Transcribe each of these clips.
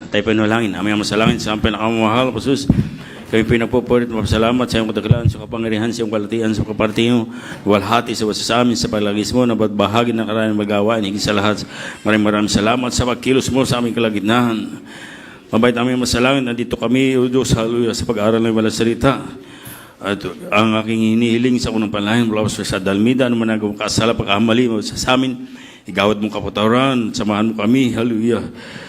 Tayo panalangin. Aming masalangin sa aming pinakamamahal, Jesus. Kami pinagpupulit, mapasalamat sa iyong katagalan, sa kapangyarihan, sa iyong kalatian, sa kapartiyo, walhati sa amin, sa palagis mo, na bahagi ng karayang magawa, higit sa lahat. Maraming salamat sa pagkilos mo sa aming kalagitnaan. Mabait aming masalangin, nandito kami, O Diyos, hallelujah, sa pag-aaral ng walang salita. At ang aking hinihiling sa unang panalangin, mula sa Dalmida, ano man nagawang kasala, pag-ahamali mo sa amin, igawad mong kapatawaran, samahan mo kami, hallelujah.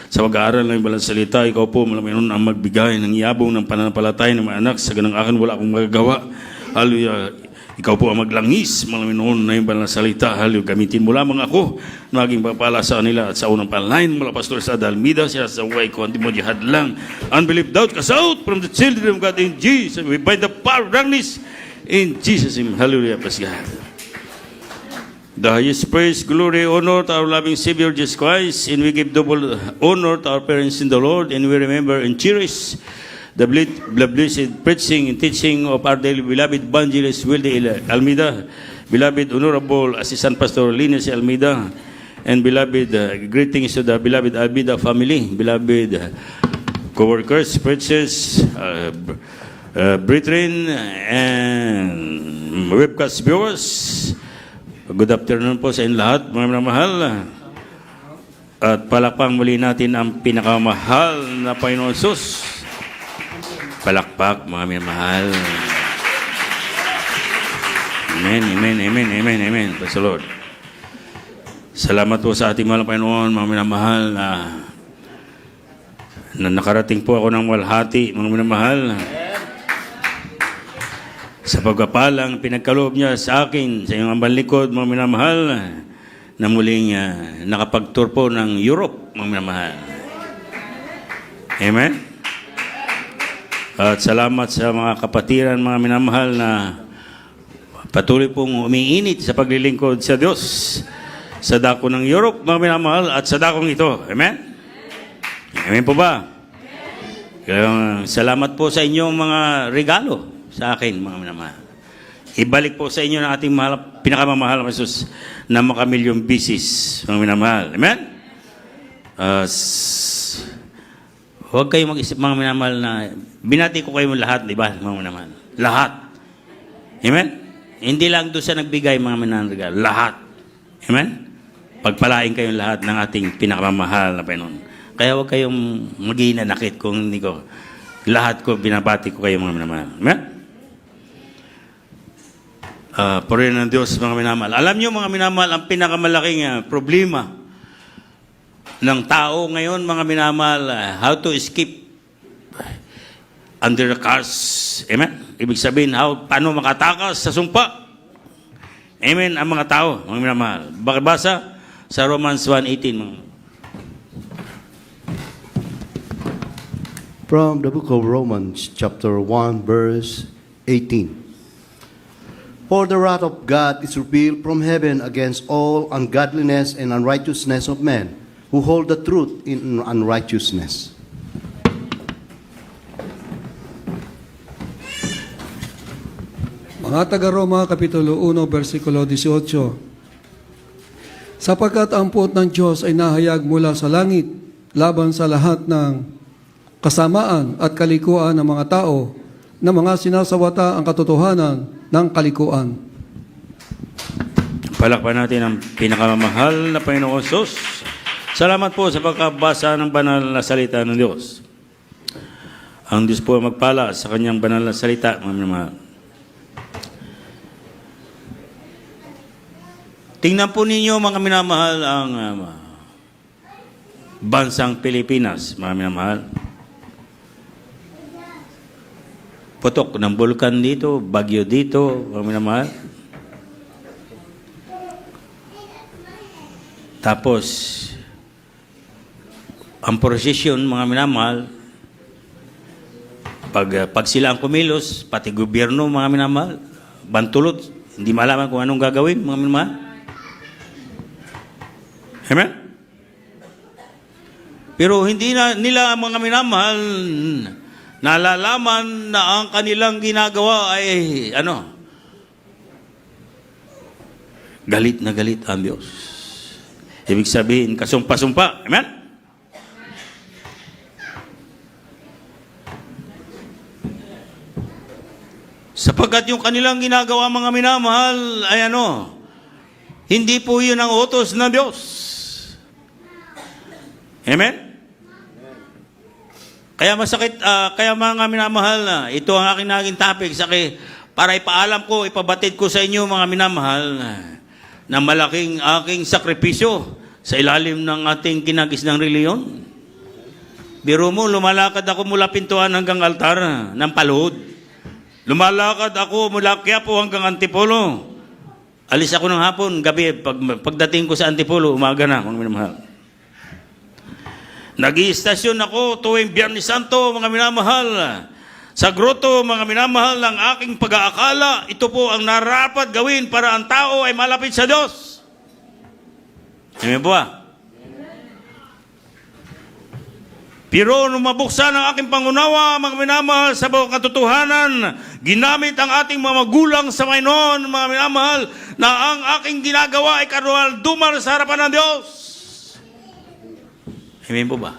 Sa pag-aaral ng balang salita, ikaw po, malamin ang magbigay ng yabong ng pananampalatay ng mga anak. Sa ganang akin, wala akong magagawa. Hallelujah. Ikaw po ang maglangis, malamin na yung balang salita. Hallelujah. Gamitin mo lamang ako na maging papala sa kanila. At sa unang panalain, mula Pastor sa Dalmida, siya sa way ko, hindi mo jihad lang. Unbelief, doubt, cast out from the children of God in Jesus. We bind the power of darkness in Jesus' name. Hallelujah. Praise God. The highest praise, glory, honor to our loving Savior Jesus Christ, and we give double honor to our parents in the Lord, and we remember and cherish the blessed preaching and teaching of our dearly beloved evangelist Wilde Almeida, beloved Honorable Assistant Pastor Linus Almeida, and beloved greetings to the beloved Almeida family, beloved co-workers, preachers, brethren, and webcast viewers. Good afternoon po sa inyo lahat, mga minamahal. At palakpang muli natin ang pinakamahal na Panginoon Jesus. Palakpak, mga minamahal. Amen, amen, amen, amen, amen. Praise the Lord. Salamat po sa ating mahal na Panginoon, mga minamahal, na nakarating po ako ng walhati, mga minamahal. Sa pagpapalang pinagkaloob niya sa akin, sa iyong ambang likod, mga minamahal, na muling nakapag-tour po ng Europe, mga minamahal. Amen? At salamat sa mga kapatiran, mga minamahal, na patuloy pong umiinit sa paglilingkod sa Diyos sa dako ng Europe, mga minamahal, at sa dakong ito. Amen? Amen po ba? Kaya, salamat po sa inyong mga regalo sa akin, mga minamahal. Ibalik po sa inyo ng ating pinakamamahal na Jesus na makamilyong bisis, mga minamahal. Amen? Huwag kayong mag-isip, mga minamahal, na binati ko kayo lahat, di ba, mga minamahal? Lahat. Amen? Hindi lang doon sa nagbigay, mga minamahal, lahat. Amen? Pagpalain kayong lahat ng ating pinakamamahal na Panginoon. Kaya huwag kayong mag-iinanakit kung hindi ko. Lahat ko, binabati ko kayo, mga minamahal. Amen? Purihin ng Diyos, mga minamahal. Alam niyo, mga minamahal, ang pinakamalaking problema ng tao ngayon, mga minamahal, how to escape under the curse. Amen? Ibig sabihin, paano makatakas sa sumpa. Amen, ang mga tao, mga minamahal. Bakibasa sa Romans 1:18. From the book of Romans, chapter 1, verse 18. For the wrath of God is revealed from heaven against all ungodliness and unrighteousness of men, who hold the truth in unrighteousness. Mga taga-Roma, Kapitulo 1, versikulo 18. Sapagkat ang puot ng Diyos ay nahayag mula sa langit, laban sa lahat ng kasamaan at kalikuan ng mga tao, na mga sinasawata ang katotohanan ng kalikuan. Palakpan natin ang pinakamamahal na Panginoon Jesus. Salamat po sa pagkabasa ng banal na salita ng Diyos. Ang Diyos po magpala sa kanyang banal na salita, mga minamahal. Tingnan po ninyo, mga minamahal, ang bansang Pilipinas, mga minamahal. Putok ng bulkan dito, bagyo dito, mga minamahal. Tapos, ang prosesyon, mga minamahal, pag sila ang kumilos, pati gobyerno, mga minamahal, bantulot, hindi malaman kung anong gagawin, mga minamahal. Amen? Pero hindi na nila, mga minamahal, nalalaman na ang kanilang ginagawa ay galit na galit ang Diyos. Ibig sabihin, kasumpa-sumpa. Amen? Sapagkat yung kanilang ginagawa, mga minamahal, ay ano, hindi po yun ang utos ng Diyos. Amen? Kaya masakit, kaya mga minamahal, ito ang aking naging topic, para ipaalam ko, ipabatid ko sa inyo, mga minamahal, na malaking aking sakripisyo sa ilalim ng ating kinagisnang reliyon. Biro mo, lumalakad ako mula pintuan hanggang altar ng paluhod. Lumalakad ako mula Quiapo hanggang Antipolo. Alis ako ng hapon, gabi. Pagdating ko sa Antipolo, umaga na, mga minamahal. Nag-iistasyon ako tuwing Biyernes Santo, mga minamahal. Sa groto, mga minamahal, ng aking pag-aakala, ito po ang narapat gawin para ang tao ay malapit sa Diyos. Amen po ba? Pero nung mabuksan ang aking pangunawa, mga minamahal, sa buong katotohanan, ginamit ang ating mga magulang sa Panginoon, mga minamahal, na ang aking ginagawa ay karumal-dumal sa harapan ng Diyos. Amen po ba?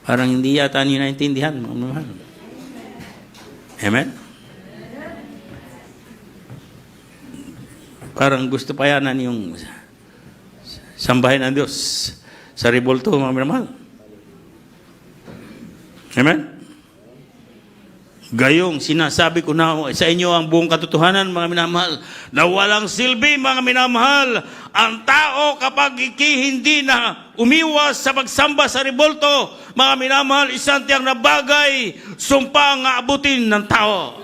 Parang hindi yata niyo naintindihan, mga minamahal. Amen? Parang gusto pa yanan yung sambahin ng Diyos sa rebolto, mga minamahal. Amen? Gayong sinasabi ko na sa inyo ang buong katotohanan, mga minamahal, na walang silbi, mga minamahal, ang tao kapag hindi na umiwas sa pagsamba sa rebolto, mga minamahal, isang tiyang na bagay, sumpa ang aabutin ng tao.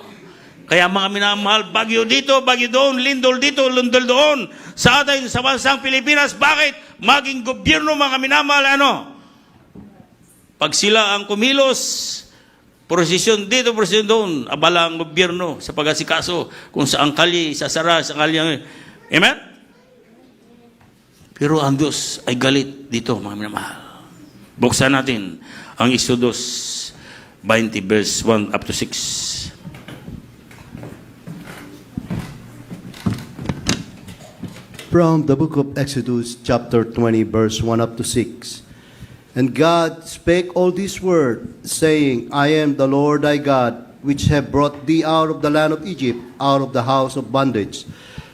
Kaya mga minamahal, bagyo dito, bagyo doon, lindol dito, lindol doon, sa atin, sa bansang Pilipinas. Bakit? Maging gobyerno, mga minamahal, pag sila ang kumilos, prosesyon dito, prosesyon doon, abala ang gobyerno sa pag-asikaso kung saan kalye, isasara, sa kalye. Amen? Pero ang Diyos ay galit dito, mga minamahal. Buksan natin ang Exodus 20, verse 1 up to 6. From the book of Exodus, chapter 20, verse 1 up to 6. And God spake all these words, saying, I am the Lord thy God, which have brought thee out of the land of Egypt, out of the house of bondage.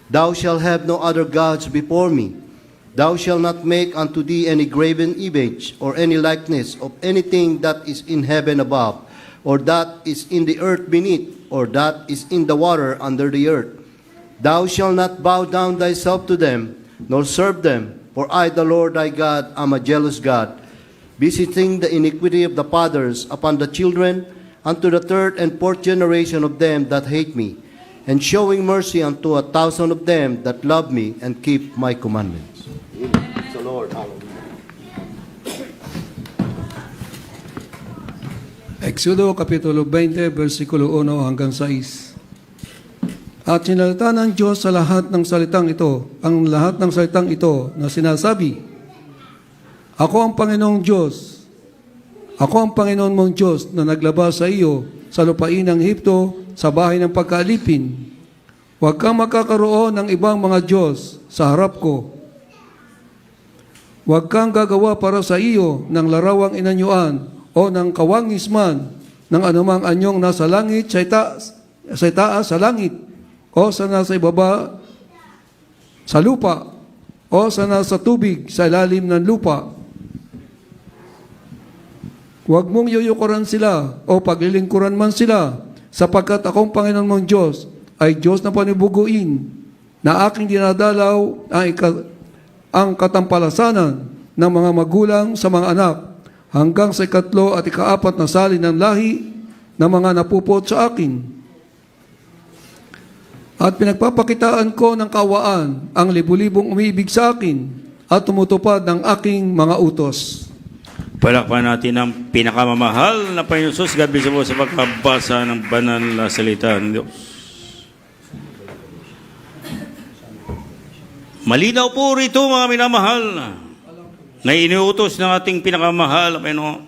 Thou shalt have no other gods before me. Thou shalt not make unto thee any graven image, or any likeness of anything that is in heaven above, or that is in the earth beneath, or that is in the water under the earth. Thou shalt not bow down thyself to them, nor serve them, for I, the Lord thy God, am a jealous God, visiting the iniquity of the fathers upon the children, unto the third and fourth generation of them that hate me, and showing mercy unto 1,000 of them that love me and keep my commandments. Praise the Lord. Hallelujah. Exodo Kapitulo 20, versikulo 1 hanggang 6. At sinalita ng Diyos sa lahat ng salitang ito, ang lahat ng salitang ito na sinasabi, Ako ang Panginoong Diyos, ako ang Panginoon mong Diyos na naglabas sa iyo sa lupain ng Ehipto sa bahay ng pagkaalipin. Huwag kang magkakaroon ng ibang mga Diyos sa harap ko. Huwag kang gagawa para sa iyo ng larawang inanyuan o ng kawangisman ng anumang anyong nasa langit, sa itaas sa langit, o sa nasa ibaba sa lupa, o sa nasa tubig sa ilalim ng lupa. Huwag mong yuyukuran sila o paglilingkuran man sila, sapagkat akong Panginoon mong Diyos ay Diyos na panibuguin, na aking dinadalaw ang katampalasanan ng mga magulang sa mga anak, hanggang sa ikatlo at ikaapat na sali ng lahi ng mga napupot sa akin. At pinagpapakitaan ko ng kawaan ang libu-libong umiibig sa akin at tumutupad ng aking mga utos. Palakpan natin ang pinakamamahal na Panginoon Jesus. God bless po sa pagkabasa ng banal na salita ng Diyos. Malinaw po rito, mga minamahal, na iniutos ng ating pinakamahal na Panginoon.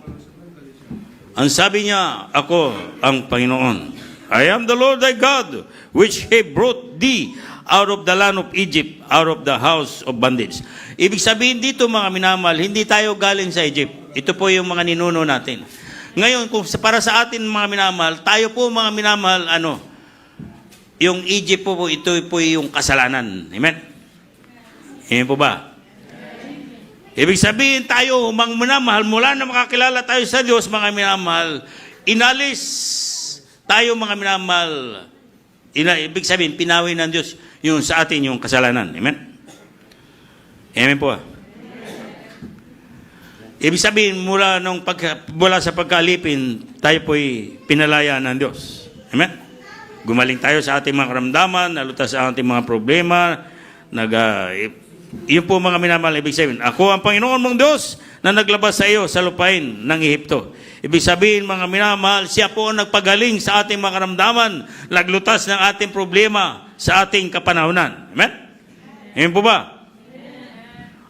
Ang sabi niya, ako ang Panginoon. I am the Lord thy God, which he brought thee out of the land of Egypt, out of the house of bondage. Ibig sabihin dito, mga minamahal, hindi tayo galing sa Egypt. Ito po yung mga ninuno natin. Ngayon, kung para sa atin mga minamahal, tayo po mga minamahal, yung Egypt po, ito po yung kasalanan. Amen? Amen po ba? Ibig sabihin tayo, mga minamahal, mula na makakilala tayo sa Diyos, mga minamahal, inalis tayo mga minamahal. Ibig sabihin, pinawi ng Diyos yung sa atin yung kasalanan. Amen? Amen po. Ibig sabihin, mula sa pagkalipin, tayo po'y pinalaya ng Diyos. Amen? Gumaling tayo sa ating mga karamdaman, nalutas sa ating mga problema, yun po mga minamahal, ibig sabihin, ako ang Panginoon mong Diyos na naglabas sa iyo sa lupain ng Ehipto. Ibig sabihin, mga minamahal, siya po ang nagpagaling sa ating mga karamdaman, naglutas ng ating problema sa ating kapanahunan. Amen? Amen po ba?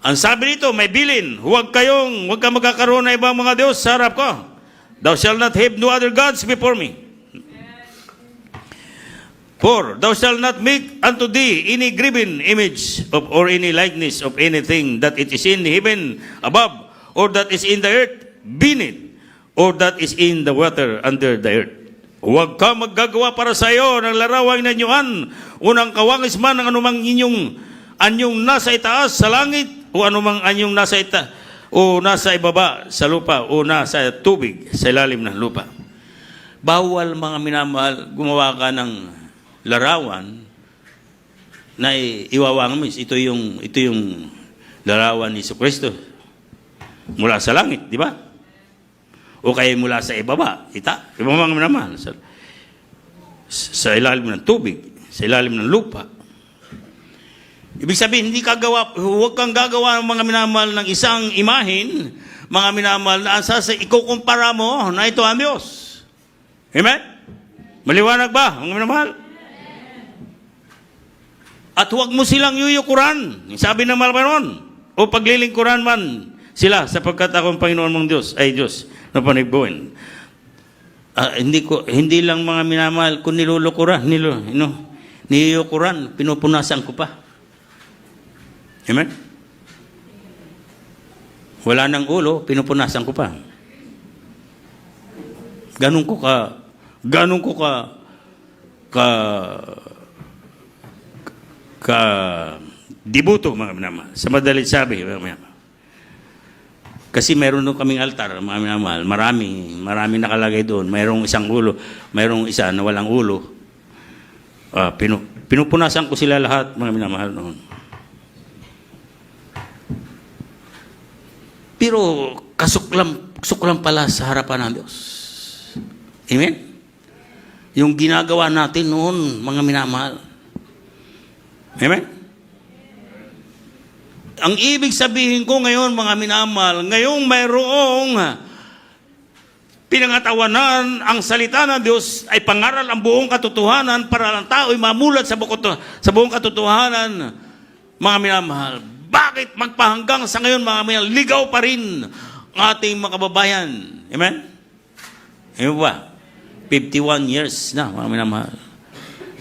Ang sabi nito, may bilin, huwag kang magkakaroon ng ibang mga Diyos sa harap ko. Thou shalt not have no other gods before me. For thou shalt not make unto thee any graven image or any likeness of anything that it is in heaven above, or that is in the earth beneath, or that is in the water under the earth. Huwag ka maggagawa para sa iyo ng larawang nanyuan, unang kawangis man ng anumang anyong nasa itaas sa langit, o anumang anyong nasa nasa ibaba sa lupa, o nasa tubig sa ilalim ng lupa. Bawal mga minamahal, gumawa ka ng larawan na iwawang mo. Ito yung larawan ni Jesucristo mula sa langit, di ba? O kaya mula sa ibaba, ibaba mga minamahal, sa ilalim ng tubig, sa ilalim ng lupa. Ibig sabihin, huwag kang gagawa ng mga minamahal ng isang imahin, mga minamahal na ikukumpara mo na ito ang Diyos. Amen? Maliwanag ba, mga minamahal? At huwag mo silang yuyukuran, sabi ng Panginoon, o paglilingkuran man sila, sapagkat akong Panginoon mong Diyos, ay Diyos na panigbuhin. Hindi lang mga minamahal, kung nilulukuran, niyukuran, pinupunasan ko pa. Amen? Wala nang ulo, pinupunasan ko pa. Ganun ko ka dibuto, mga minamahal. Sa madalit sabi, mga minamahal. Kasi meron doon kaming altar, mga minamahal. Marami nakalagay doon. Mayroong isang ulo, mayroong isa na walang ulo. Pinupunasan ko sila lahat, mga minamahal noon. Pero kasuklam pala sa harapan ng Diyos. Amen? Yung ginagawa natin noon, mga minamahal. Amen? Ang ibig sabihin ko ngayon, mga minamahal, ngayong mayroong pinangatawanan ang salita ng Diyos ay pangaral ang buong katotohanan para ang tao ay mamulat sa buong katotohanan, mga minamahal. Bakit magpahanggang sa ngayon, mga minamahal, ligaw pa rin ang ating mga kababayan? Amen? Amen ba? 51 years na, mga minamahal,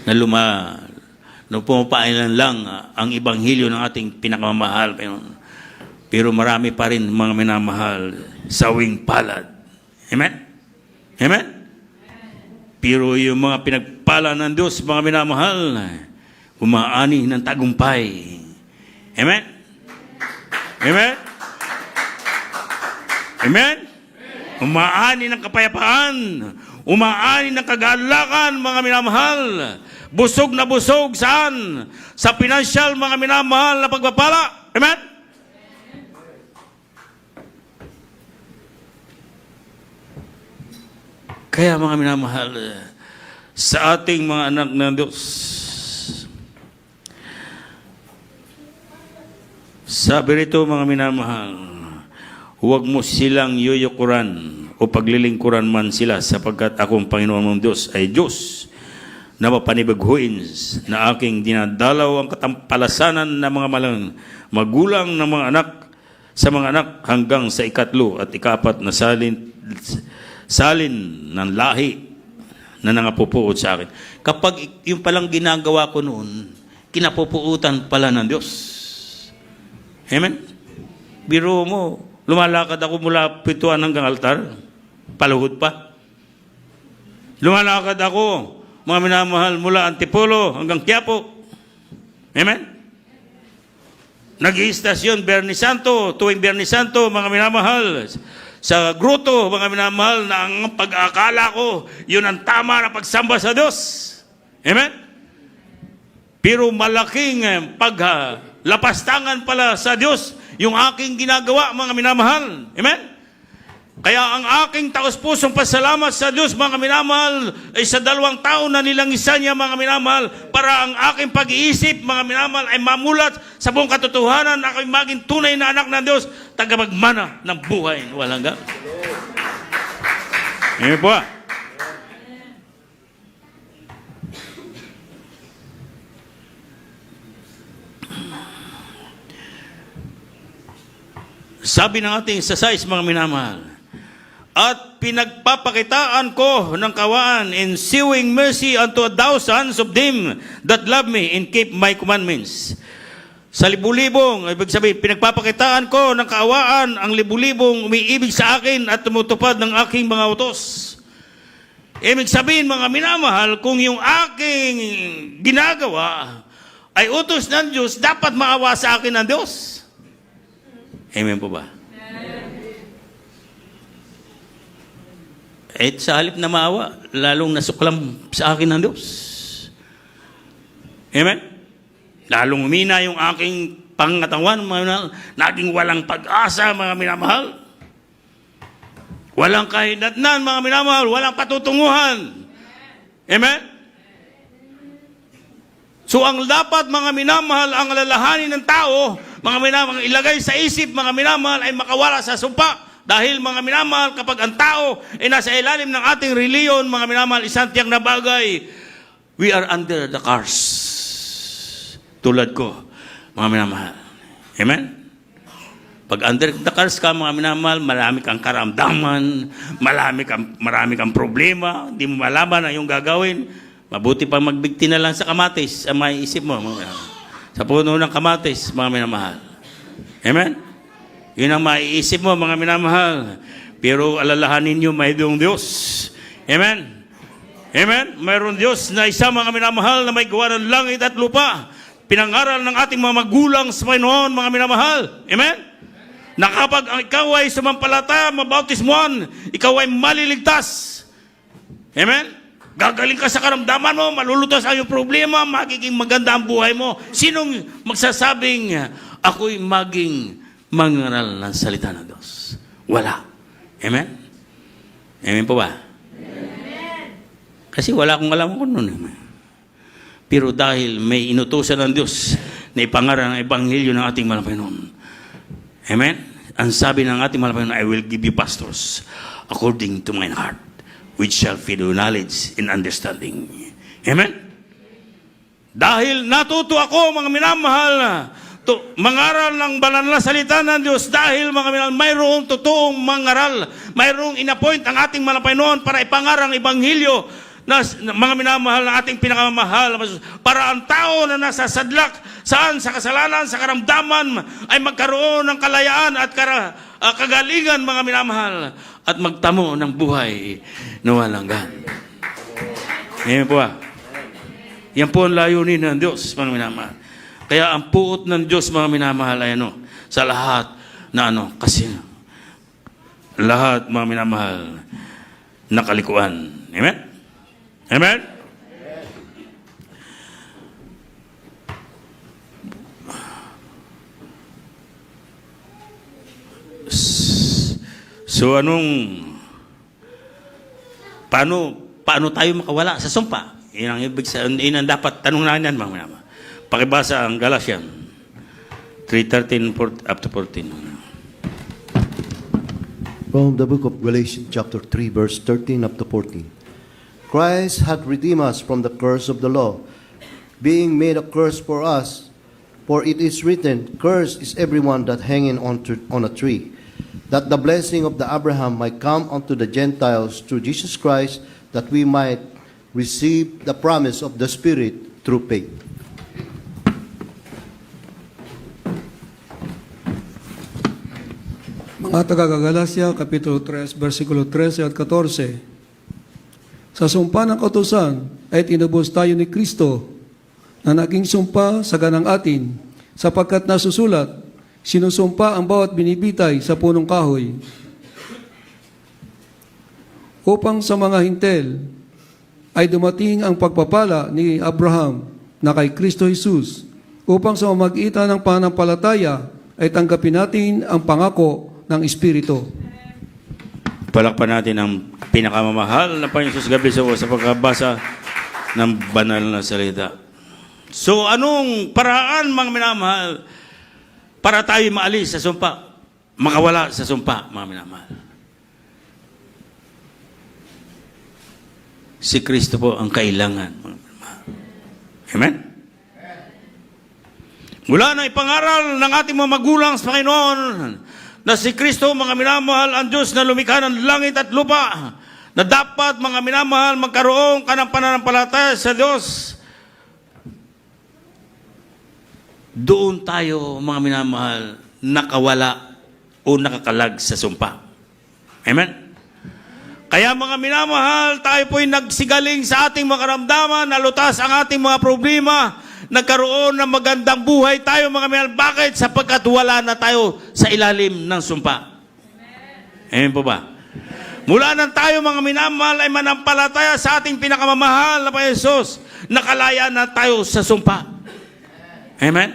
na pumapailan lang ang ibanghilyo ng ating pinakamamahal. Pero marami pa rin, mga minamahal, sawing palad. Amen? Amen? Pero yung mga pinagpala ng Diyos, mga minamahal, umaani ng tagumpay. Amen? Amen? Amen? Umaani ng kapayapaan, umaani ng kagalakan, mga minamahal. Busog na busog saan? Sa pinansyal, mga minamahal na pagpapala. Amen? Kaya mga minamahal, sa ating mga anak ng Diyos, sabi rito, mga minamahal, huwag mo silang yuyukuran o paglilingkuran man sila, sapagkat akong Panginoon mong Diyos ay Diyos na mapanibaghuin na aking dinadalaw ang katampalasanan ng mga magulang ng mga anak sa mga anak hanggang sa ikatlo at ikapat na salin ng lahi na nangapupuot sa akin. Kapag yung palang ginagawa ko noon, kinapupuutan pala ng Diyos. Amen? Biro mo, lumalakad ako mula pituan hanggang altar. Paluhod pa. Lumalakad ako, mga minamahal, mula Antipolo hanggang Quiapo. Amen? Nag-iistasyon Biyernes Santo, tuwing Biyernes Santo, mga minamahal, sa gruto, mga minamahal, na ang pag-aakala ko, yun ang tama na pagsamba sa Diyos. Amen? Pero malaking paglapastangan pala sa Diyos yung aking ginagawa, mga minamahal. Amen? Kaya ang aking taos-pusong pasalamat sa Diyos, mga minamahal, ay sa 2 taon na nilangisan niya, mga minamahal, para ang aking pag-iisip, mga minamahal, ay mamulat sa buong katotohanan na ako'y maging tunay na anak ng Diyos, tagapagmana ng buhay. Walang hanggan. Amen po. Sabi ng ating exercise, mga minamahal, at pinagpapakitaan ko ng kawaan in shewing mercy unto thousands of them that love me and keep my commandments. Sa libu-libong, ibig sabihin, pinagpapakitaan ko ng kaawaan ang libu-libong umiibig sa akin at tumutupad ng aking mga utos. Ibig sabihin, mga minamahal, kung yung aking ginagawa ay utos ng Diyos, dapat maawa sa akin ng Diyos. Amen po ba? Eh, sa halip na maawa, lalong nasuklam sa akin ng Diyos. Amen? Lalong umina yung aking pangatawan, naging walang pag-asa, mga minamahal. Walang kahinatnan, mga minamahal, walang patutunguhan. Amen? So, ang dapat, mga minamahal, ang alalahanin ng tao, mga minamahal, ilagay sa isip, mga minamahal, ay makawala sa sumpa. Dahil, mga minamahal, kapag ang tao ay nasa ilalim ng ating reliyon, mga minamahal, isang tiyak na bagay, we are under the curse. Tulad ko, mga minamahal. Amen? Pag under the curse ka, mga minamahal, marami kang karamdaman, marami kang problema, hindi mo malaman ang iyong gagawin. Mabuti pa magbigti na lang sa kamatis, ang maiisip mo, mga minamahal. Sa puno ng kamatis, mga minamahal. Amen? Yun ang maiisip mo, mga minamahal. Pero alalahanin nyo, mayroong Diyos. Amen? Amen? Mayroong Diyos na isa, mga minamahal, na may gawa ng langit at lupa. Pinangaral ng ating mga magulang sa Panginoon, mga minamahal. Amen? Na kapag ang ikaw ay sumampalata, mabautismuhan, ikaw ay maliligtas. Amen? Gagaling ka sa karamdaman mo, malulutas ang iyong problema, magiging maganda ang buhay mo. Sinong magsasabing, ako'y maging mangaral ng salita ng Diyos? Wala. Amen? Amen po ba? Amen. Kasi wala akong alam ko noon. Pero dahil may inutusan ng Diyos na ipangaral ng Ebanghelyo ng ating mahal na Panginoon. Amen? Ang sabi ng ating mahal na Panginoon, I will give you pastors according to mine heart, which shall feed you knowledge and understanding. Amen? Dahil natuto ako, mga minamahal, mangaral ng banal na salita ng Diyos, dahil, mga minamahal, mayroong totoong mangaral, mayroong inappoint ang ating mahal na Panginoon para ipangaral ang Ebanghelyo na mga minamahal na ating pinakamahal, para ang tao na nasa sadlak, saan, sa kasalanan, sa karamdaman, ay magkaroon ng kalayaan at kagalingan, mga minamahal, at magtamo ng buhay na walang hanggan. Amen po ba? Yan po ang layunin ng Diyos, mga minamahal. Kaya ang puot ng Diyos, mga minamahal, ay sa lahat na kasi lahat, mga minamahal, na kalikuan. Amen? Amen? So paano tayo makawala sa sumpa? Yun ang dapat tanong natin, mga minamahal. Pakibasa ang Galatians 3:13 up to 14. From the book of Galatians chapter 3 verse 13 up to 14. Christ hath redeemed us from the curse of the law, being made a curse for us. For it is written, Cursed is everyone that hangeth on a tree, that the blessing of the Abraham might come unto the Gentiles through Jesus Christ, that we might receive the promise of the Spirit through faith. Mga Mga taga-Galacia, Kapitulo 3, versikulo 13 at 14. Sa sumpa ng kautusan ay tinubos tayo ni Kristo na naging sumpa sa ganang atin, sapagkat nasusulat, sinusumpa ang bawat binibitay sa punong kahoy. Upang sa mga hintel ay dumating ang pagpapala ni Abraham na kay Kristo Jesus, upang sa mamagitan ng pananampalataya ay tanggapin natin ang pangako ng Espiritu. Palakpan natin ang pinakamamahal na Panginoon Jesus gabi sa pagkabasa ng banal na salita. So, anong paraan, mga minamahal, para tayo maalis sa sumpa? Makawala sa sumpa, mga minamahal. Si Kristo po ang kailangan, mga minamahal. Amen? Mula na ipangaral ng ating mga magulang sa Panginoon na si Kristo, mga minamahal, ang Diyos na lumikha ng langit at lupa, na dapat, mga minamahal, magkaroon ka ng pananampalataya sa Diyos. Doon tayo, mga minamahal, nakawala o nakakalag sa sumpa. Amen? Kaya, mga minamahal, tayo po'y nagsigaling sa ating mga karamdaman, nalutas ang ating mga problema, nagkaroon ng magandang buhay tayo, mga minamahal. Bakit? Sapagkat wala na tayo sa ilalim ng sumpa. Amen po ba? Mula nang tayo, mga minamahal, ay manampalataya sa ating pinakamamahal na Panginoon Jesus, nakalaya na tayo sa sumpa. Amen?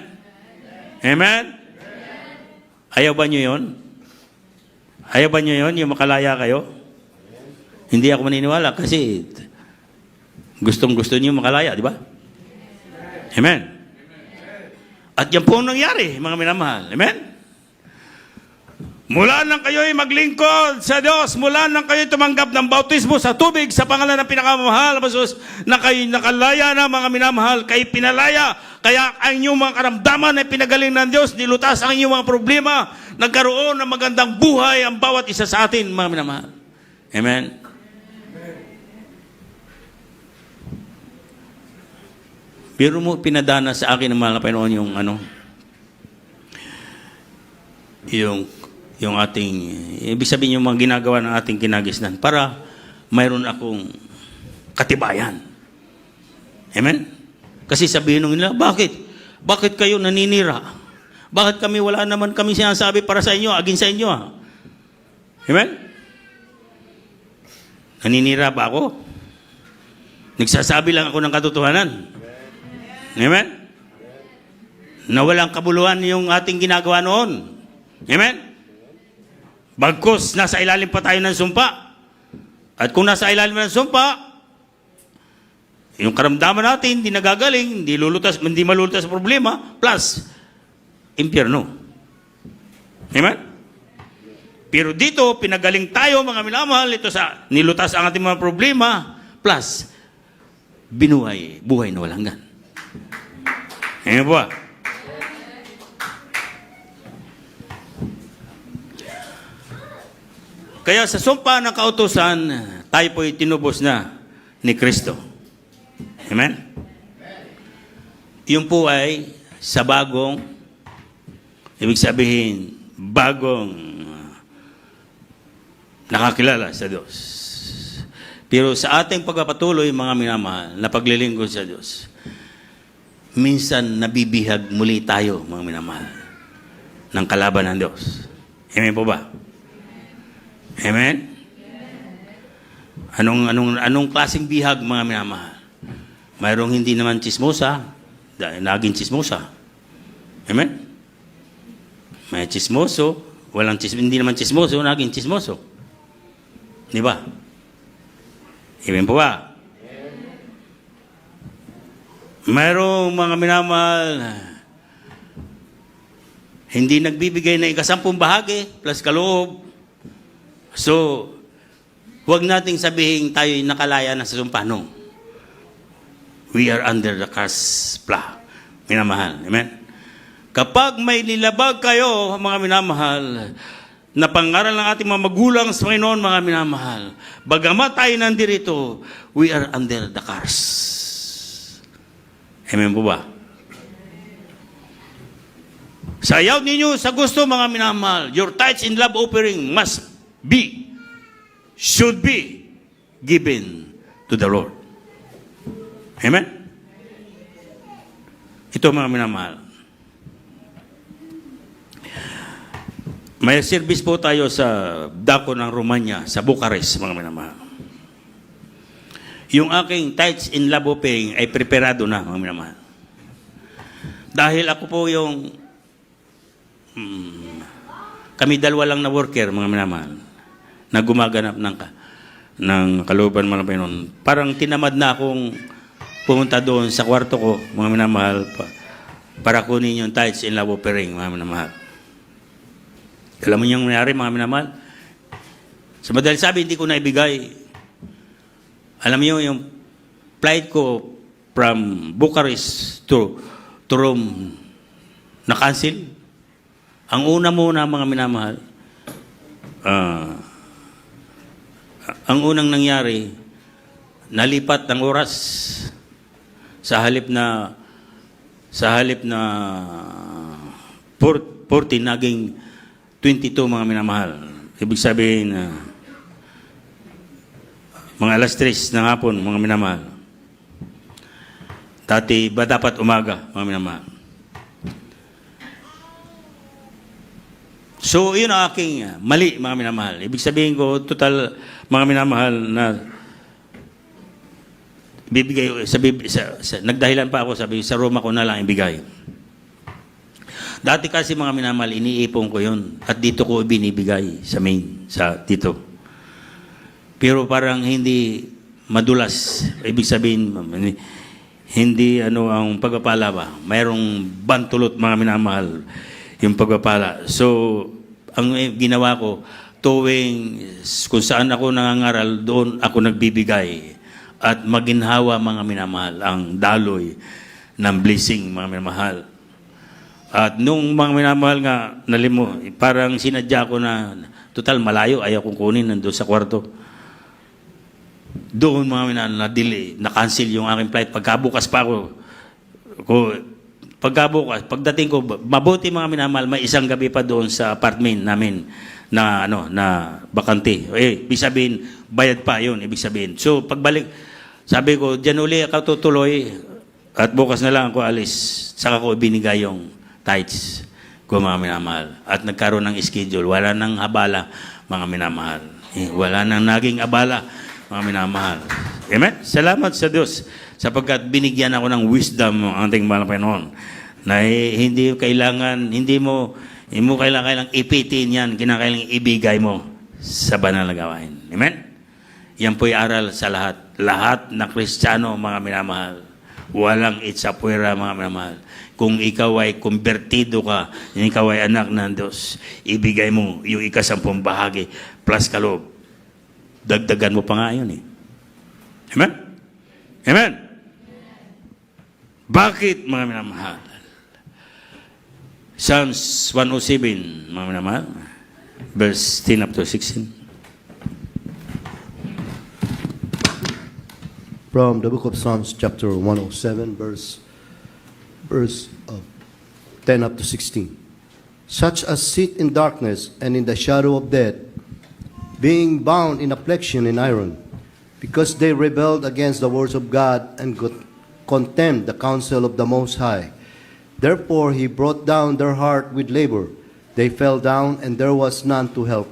Amen? Ayaw ba nyo yun? Ayaw ba nyo yun, yung makalaya kayo? Hindi ako maniniwala kasi gustong-gusto nyo makalaya, di ba? Amen? At yan po ang nangyari, mga minamahal. Amen? Mula nang kayo'y maglingkod sa Diyos, mula nang kayo'y tumanggap ng bautismo sa tubig sa pangalan ng pinakamamahal, Jesus, na kayo'y nakalaya na, mga minamahal, kayo'y pinalaya. Kaya ang inyong mga karamdaman ay pinagaling ng Diyos, nilutas ang inyong mga problema, nagkaroon ng magandang buhay ang bawat isa sa atin, mga minamahal. Amen? Pero mo pinadana sa akin ng mahal na Panginoon yung ating, ibig sabihin yung mga ginagawa ng ating kinagisnan para mayroon akong katibayan. Amen? Kasi sabihin nila, bakit? Bakit kayo naninira? Bakit kami, wala naman kami sinasabi para sa inyo, agin sa inyo? Amen? Naninira ba ako? Nagsasabi lang ako ng katotohanan. Amen? Na walang kabuluhan yung ating ginagawa noon. Amen? Bagkus, nasa ilalim pa tayo ng sumpa. At kung nasa ilalim ng sumpa, yung karamdaman natin, hindi nagagaling, hindi malulutas sa problema, plus, impyerno. Amen? Pero dito, pinagaling tayo, mga minamahal, nilutas ang ating mga problema, plus, buhay na walang hanggan. Amen po ba? Kaya sa sumpa ng kautusan, tayo po'y tinubos na ni Kristo. Amen? Yung po ay sa bagong, ibig sabihin, bagong nakakilala sa Diyos. Pero sa ating pagpapatuloy, mga minamahal, na paglilingkod sa Diyos, minsan nabibihag muli tayo, mga minamahal, ng kalaban ng Diyos. Amen po ba? Amen? Anong klaseng bihag, mga minamahal? Mayroong hindi naman chismosa, dahil naging chismosa. Amen? May chismoso, hindi naman chismoso, naging chismoso. Di ba? Amen po ba? Mayroong mga minamahal, hindi nagbibigay ng ikasampung bahagi plus kaloob. So, huwag nating sabihin tayo'y nakalaya na sa sumpa. No. We are under the curse pla. Minamahal. Amen? Kapag may nilabag kayo, mga minamahal, na pangaral ng ating mga magulang sa Panginoon, mga minamahal, bagamat tayo nandirito, we are under the curse. Amen po ba? Sayaw ninyo sa gusto, mga minamahal. Your tithes in love offering should be given to the Lord. Amen? Ito, mga minamahal. May service po tayo sa dako ng Romania, sa Bucharest, mga minamahal. Yung aking tithes in love offering ay preparado na, mga minamahal. Dahil ako po yung kami dalawa lang na worker, mga minamahal, na gumaganap ng kalooban mga Panginoon. Parang tinamad na akong pumunta doon sa kwarto ko, mga minamahal, para kunin yung tithes in love offering, mga minamahal. Alam mo yung nangyari, mga minamahal? Sa madaling sabi, hindi ko naibigay. Alam niyo, yung flight ko from Bucharest to Rome, na-cancel. Ang una muna, mga minamahal, ang unang nangyari, nalipat ng oras sa halip na 40 naging 22, mga minamahal. Ibig sabihin, mga alas 3 ng hapon, mga minamahal. Dati ba dapat umaga, mga minamahal? So, yun ang aking mali, mga minamahal. Ibig sabihin ko, total, mga minamahal, na bibigay, nagdahilan pa ako, sabi, sa Roma ko na lang ibigay. Dati kasi, mga minamahal, iniipon ko yun. At dito ko binibigay sa main, dito. Pero parang hindi madulas. Ibig sabihin, hindi ang pagpapala ba. Mayroong bantulot, mga minamahal, yung pagpapala. So, ang ginawa ko, tuwing kung saan ako nangangaral, doon ako nagbibigay. At maginhawa, mga minamahal, ang daloy ng blessing, mga minamahal. At nung mga minamahal nga, parang sinadya ko na, total malayo, ayaw kong kunin nandun sa kwarto. Doon, mga minamahal, na-delay, na-cancel yung aking flight. Pagkabukas pa ako, pagdating ko, mabuti, mga minamahal, may isang gabi pa doon sa apartment namin na bakante. Ibig sabihin, bayad pa yun, ibig sabihin. So, pagbalik, sabi ko, dyan uli ako tutuloy at bukas na lang ako alis. Saka ko binigay yung tithes ko, mga minamahal. At nagkaroon ng schedule. Wala nang abala, mga minamahal. Wala nang naging abala, mga minamahal. Amen? Salamat sa Diyos sapagkat binigyan ako ng wisdom ng ating mahal na Panginoon na hindi mo kailangan ipitin yan, kinakailangan ibigay mo sa banal na gawain. Amen? Yan po'y aral sa lahat. Lahat na Kristiyano, mga minamahal. Walang itsapuera, mga minamahal. Kung ikaw ay konbertido ka, ikaw ay anak ng Diyos, ibigay mo yung 10 bahagi plus kaloob. Dagdagan mo pa nga yun eh. Amen? Amen? Bakit, mga minamahal? Psalms 107, mga minamahal, verse 10 up to 16. From the book of Psalms, chapter 107, verse of 10 up to 16. Such as sit in darkness and in the shadow of death, being bound in affliction and iron, because they rebelled against the words of God and contemned the counsel of the Most High. Therefore he brought down their heart with labor. They fell down, and there was none to help.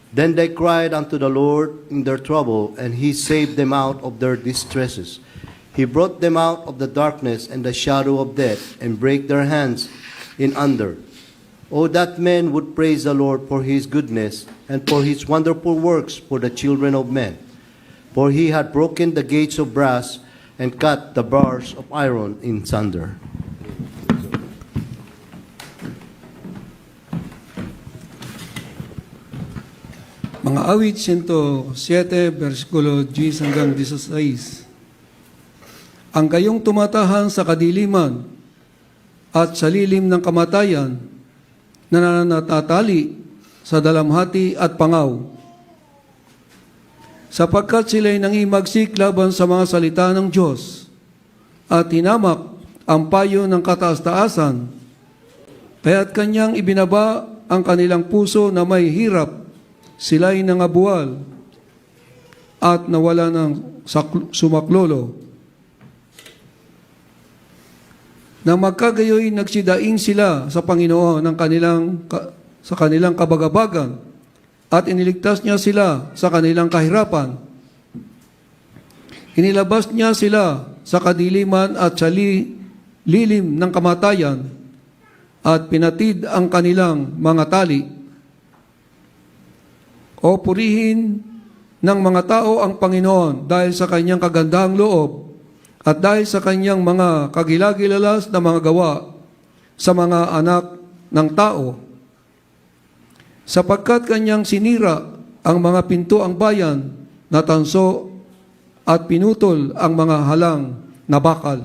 Then they cried unto the Lord in their trouble, and he saved them out of their distresses. He brought them out of the darkness and the shadow of death, and brake their hands in under. Oh, that men would praise the Lord for his goodness, and for his wonderful works for the children of men. For he had broken the gates of brass, and cut the bars of iron in sunder. Mga awit 107, versikulo 10 hanggang 16. Ang kayong tumatahan sa kadiliman at sa lilim ng kamatayan na natatali sa dalamhati at pangaw, sapagkat sila'y nangimagsik laban sa mga salita ng Diyos at hinamak ang payo ng kataas-taasan Kaya't kanyang ibinaba ang kanilang puso na may hirap, sila'y nangabuwal at nawala ng sumaklolo. Nang magkagayoy, nagsidaing sila sa Panginoon sa kanilang kabagabagan at iniligtas niya sila sa kanilang kahirapan. Inilabas niya sila sa kadiliman at sa lilim ng kamatayan at pinatid ang kanilang mga tali. O purihin ng mga tao ang Panginoon dahil sa kanyang kagandahang loob at dahil sa kanyang mga kagilagilalas na mga gawa sa mga anak ng tao. Sapagkat kanyang sinira ang mga pintuang bayan na tanso at pinutol ang mga halang na bakal.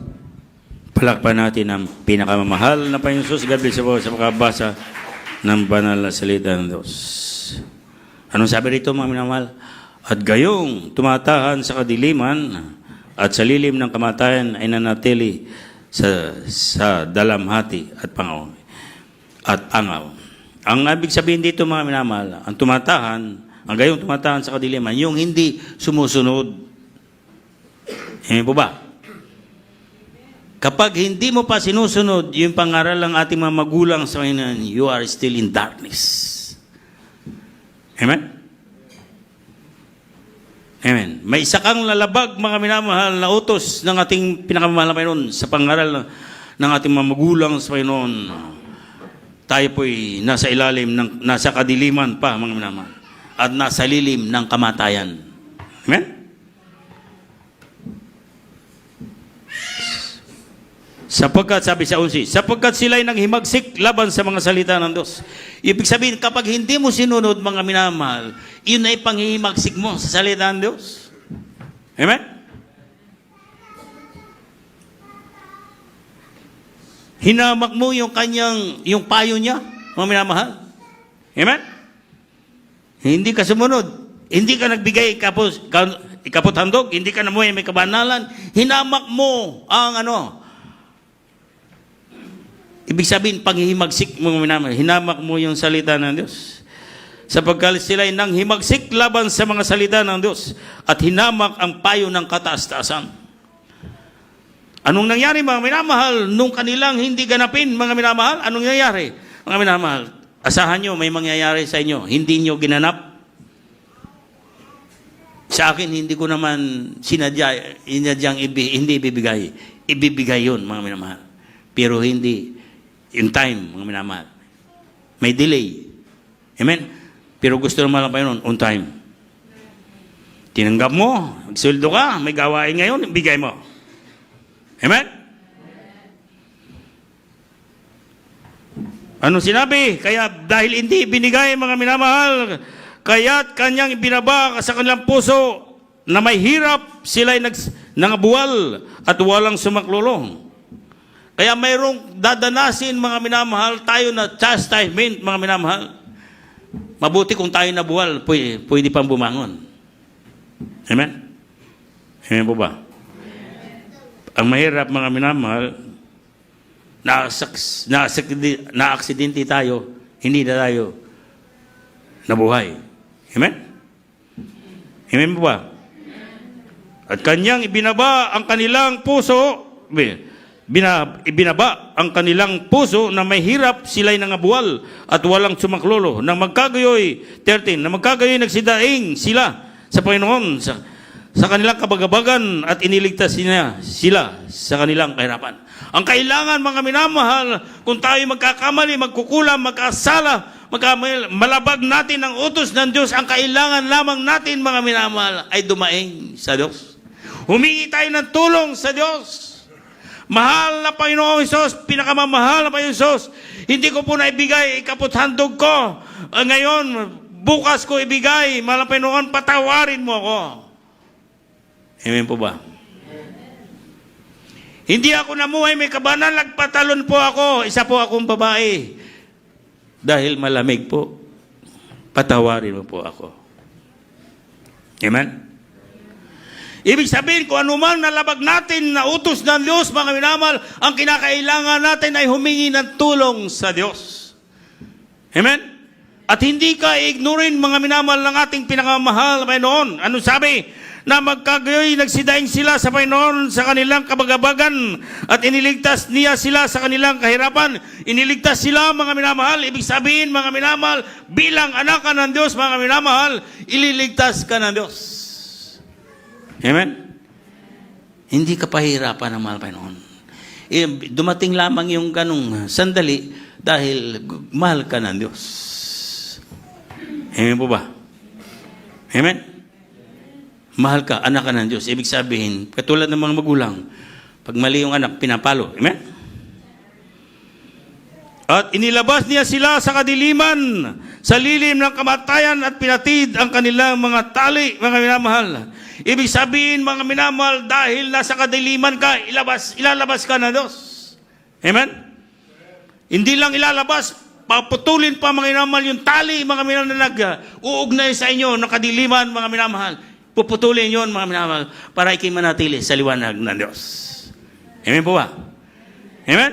Palakpan natin ang pinakamamahal na Panginoon Jesus. God bless you po sa makabasa ng banal na salita ng Diyos. Anong sabi rito, mga minamahal? At gayong tumatahan sa kadiliman at sa lilim ng kamatayan ay nanatili sa dalamhati at pangaw. At angaw. Ang ibig sabihin dito, mga minamahal, ang tumatahan, ang gayong tumatahan sa kadiliman, yung hindi sumusunod. Hindi po ba? Kapag hindi mo pa sinusunod yung pangaral ng ating mga magulang sa Panginoon, you are still in darkness. Amen? Amen. May isa kang lalabag, mga minamahal, na utos ng ating pinakamamahal na Panginoon sa pangaral ng ating mga magulang sa Panginoon. Tayo po'y nasa ilalim, nasa kadiliman pa, mga minamahal, at nasa lilim ng kamatayan. Amen? Sapagkat, sabi sa 11, sapagkat sila'y nanghimagsik laban sa mga salita ng Diyos. Ibig sabihin, kapag hindi mo sinunod, mga minamahal, yun ay panghihimagsik mo sa salita ng Diyos. Amen? Hinamak mo yung payo niya, mga minamahal. Amen? Hindi ka sumunod. Hindi ka nagbigay ikapot handog. Hindi ka namuhay may kabanalan. Hinamak mo ang ibig sabihin, panghihimagsik mo, hinamak mo yung salita ng Diyos. Sapagkat sila'y nanghimagsik laban sa mga salita ng Diyos at hinamak ang payo ng kataas-taasan. Anong nangyari, mga minamahal, nung kanilang hindi ganapin, mga minamahal? Anong nangyari, mga minamahal? Asahan nyo, may mangyayari sa inyo. Hindi nyo ginanap. Sa akin, hindi ko naman sinadyang hindi ibibigay. Ibibigay yun, mga minamahal. Pero hindi in time, mga minamahal. May delay. Amen? Pero gusto naman lang pa yun on time. Tinanggap mo, magsuldo ka, may gawain ngayon, bigay mo. Amen? Ano sinabi? Kaya dahil hindi binigay, mga minamahal, kaya't kanyang ibinaba sa kanilang puso na may hirap, sila'y nangabuwal at walang sumaklulong. Kaya mayroong dadanasin, mga minamahal, tayo na chastisement, mga minamahal. Mabuti kung tayo nabuwal, pwede pang bumangon. Amen? Amen po ba? Ang mahirap, mga minamahal, na-aksidente tayo, hindi na tayo nabuhay. Amen? Amen po ba? At kanyang ibinaba ang kanilang puso, ibinaba ang kanilang puso na may hirap, sila'y nangabuwal at walang sumaklolo. Nang magkagayoy, 13, nang magkagayoy nagsidaing sila sa Panginoon sa kanilang kabagabagan at iniligtas niya sila sa kanilang kahirapan. Ang kailangan, mga minamahal, kung tayo magkakamali, magkukulam, magkasala, malabag natin ang utos ng Diyos, ang kailangan lamang natin, mga minamahal, ay dumaing sa Diyos. Humingi tayo ng tulong sa Diyos. Mahal na Panginoong Hesus, pinakamamahal na Panginoong Hesus, hindi ko po naibigay, ikaputhandog ko. Ngayon, bukas ko ibigay, mahal na Panginoon, patawarin mo ako. Amen po ba? Hindi ako namuhay, may kabanan, nagpatalon po ako, isa po akong babae. Dahil malamig po, patawarin mo po ako. Amen? Ibig sabihin, kung anumang nalabag natin na utos ng Diyos, mga minamahal, ang kinakailangan natin ay humingi ng tulong sa Diyos. Amen? At hindi ka ignorin, mga minamahal, ng ating pinakamahal na Panginoon. Ano sabi? Na magkagayoy nagsidaing sila sa Panginoon sa kanilang kabagabagan at iniligtas niya sila sa kanilang kahirapan. Iniligtas sila, mga minamahal. Ibig sabihin, mga minamahal, bilang anak ka ng Diyos, mga minamahal, ililigtas ka ng Diyos. Amen? Hindi ka pahirapan ng mahal Panginoon. Dumating lamang yung ganong sandali dahil mahal ka ng Diyos. Amen po ba? Amen? Mahal ka, anak ka ng Diyos. Ibig sabihin, katulad ng mga magulang, pag mali yung anak, pinapalo. Amen? At inilabas niya sila sa kadiliman, sa lilim ng kamatayan at pinatid ang kanilang mga tali, mga minamahal. Ibig sabihin, mga minamahal, dahil nasa kadiliman ka, ilalabas ka ng Diyos. Amen? Hindi lang ilalabas, paputulin pa, mga minamahal, yung tali, mga minamahal, na nag-uugnay sa inyo ng kadiliman, mga minamahal. Puputulin yun, mga minamahal, para ikay manatili sa liwanag ng Diyos. Amen po ba? Amen?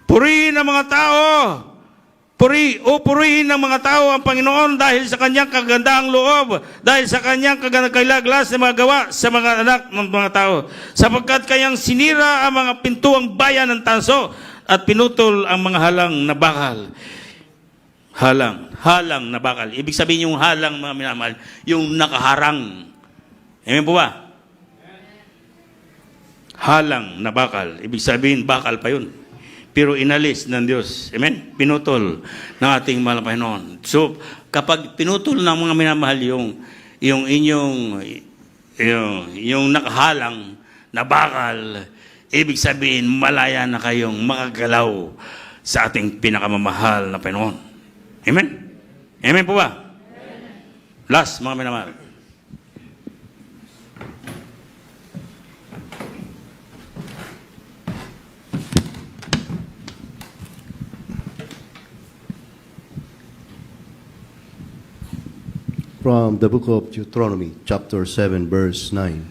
Purihin ng mga tao. Purihin ng mga tao ang Panginoon dahil sa kanyang kagandahang loob, dahil sa kanyang kagaglas na mga gawa sa mga anak ng mga tao. Sapagkat kayang sinira ang mga pintuang bayan ng tanso at pinutol ang mga halang na bakal. Halang na bakal. Ibig sabihin yung halang, mga minamahal, yung nakaharang. Amen po ba? Halang na bakal. Ibig sabihin, bakal pa yun. Pero inalis ng Diyos. Amen? Pinutol ng ating mahal na Panginoon. So, kapag pinutol ng mga minamahal yung nakahalang na bakal, ibig sabihin, malaya na kayong makagalaw sa ating pinakamamahal na Panginoon. Amen? Amen po ba? Amen. Last, mga minamahal. From the book of Deuteronomy, chapter 7, verse 9.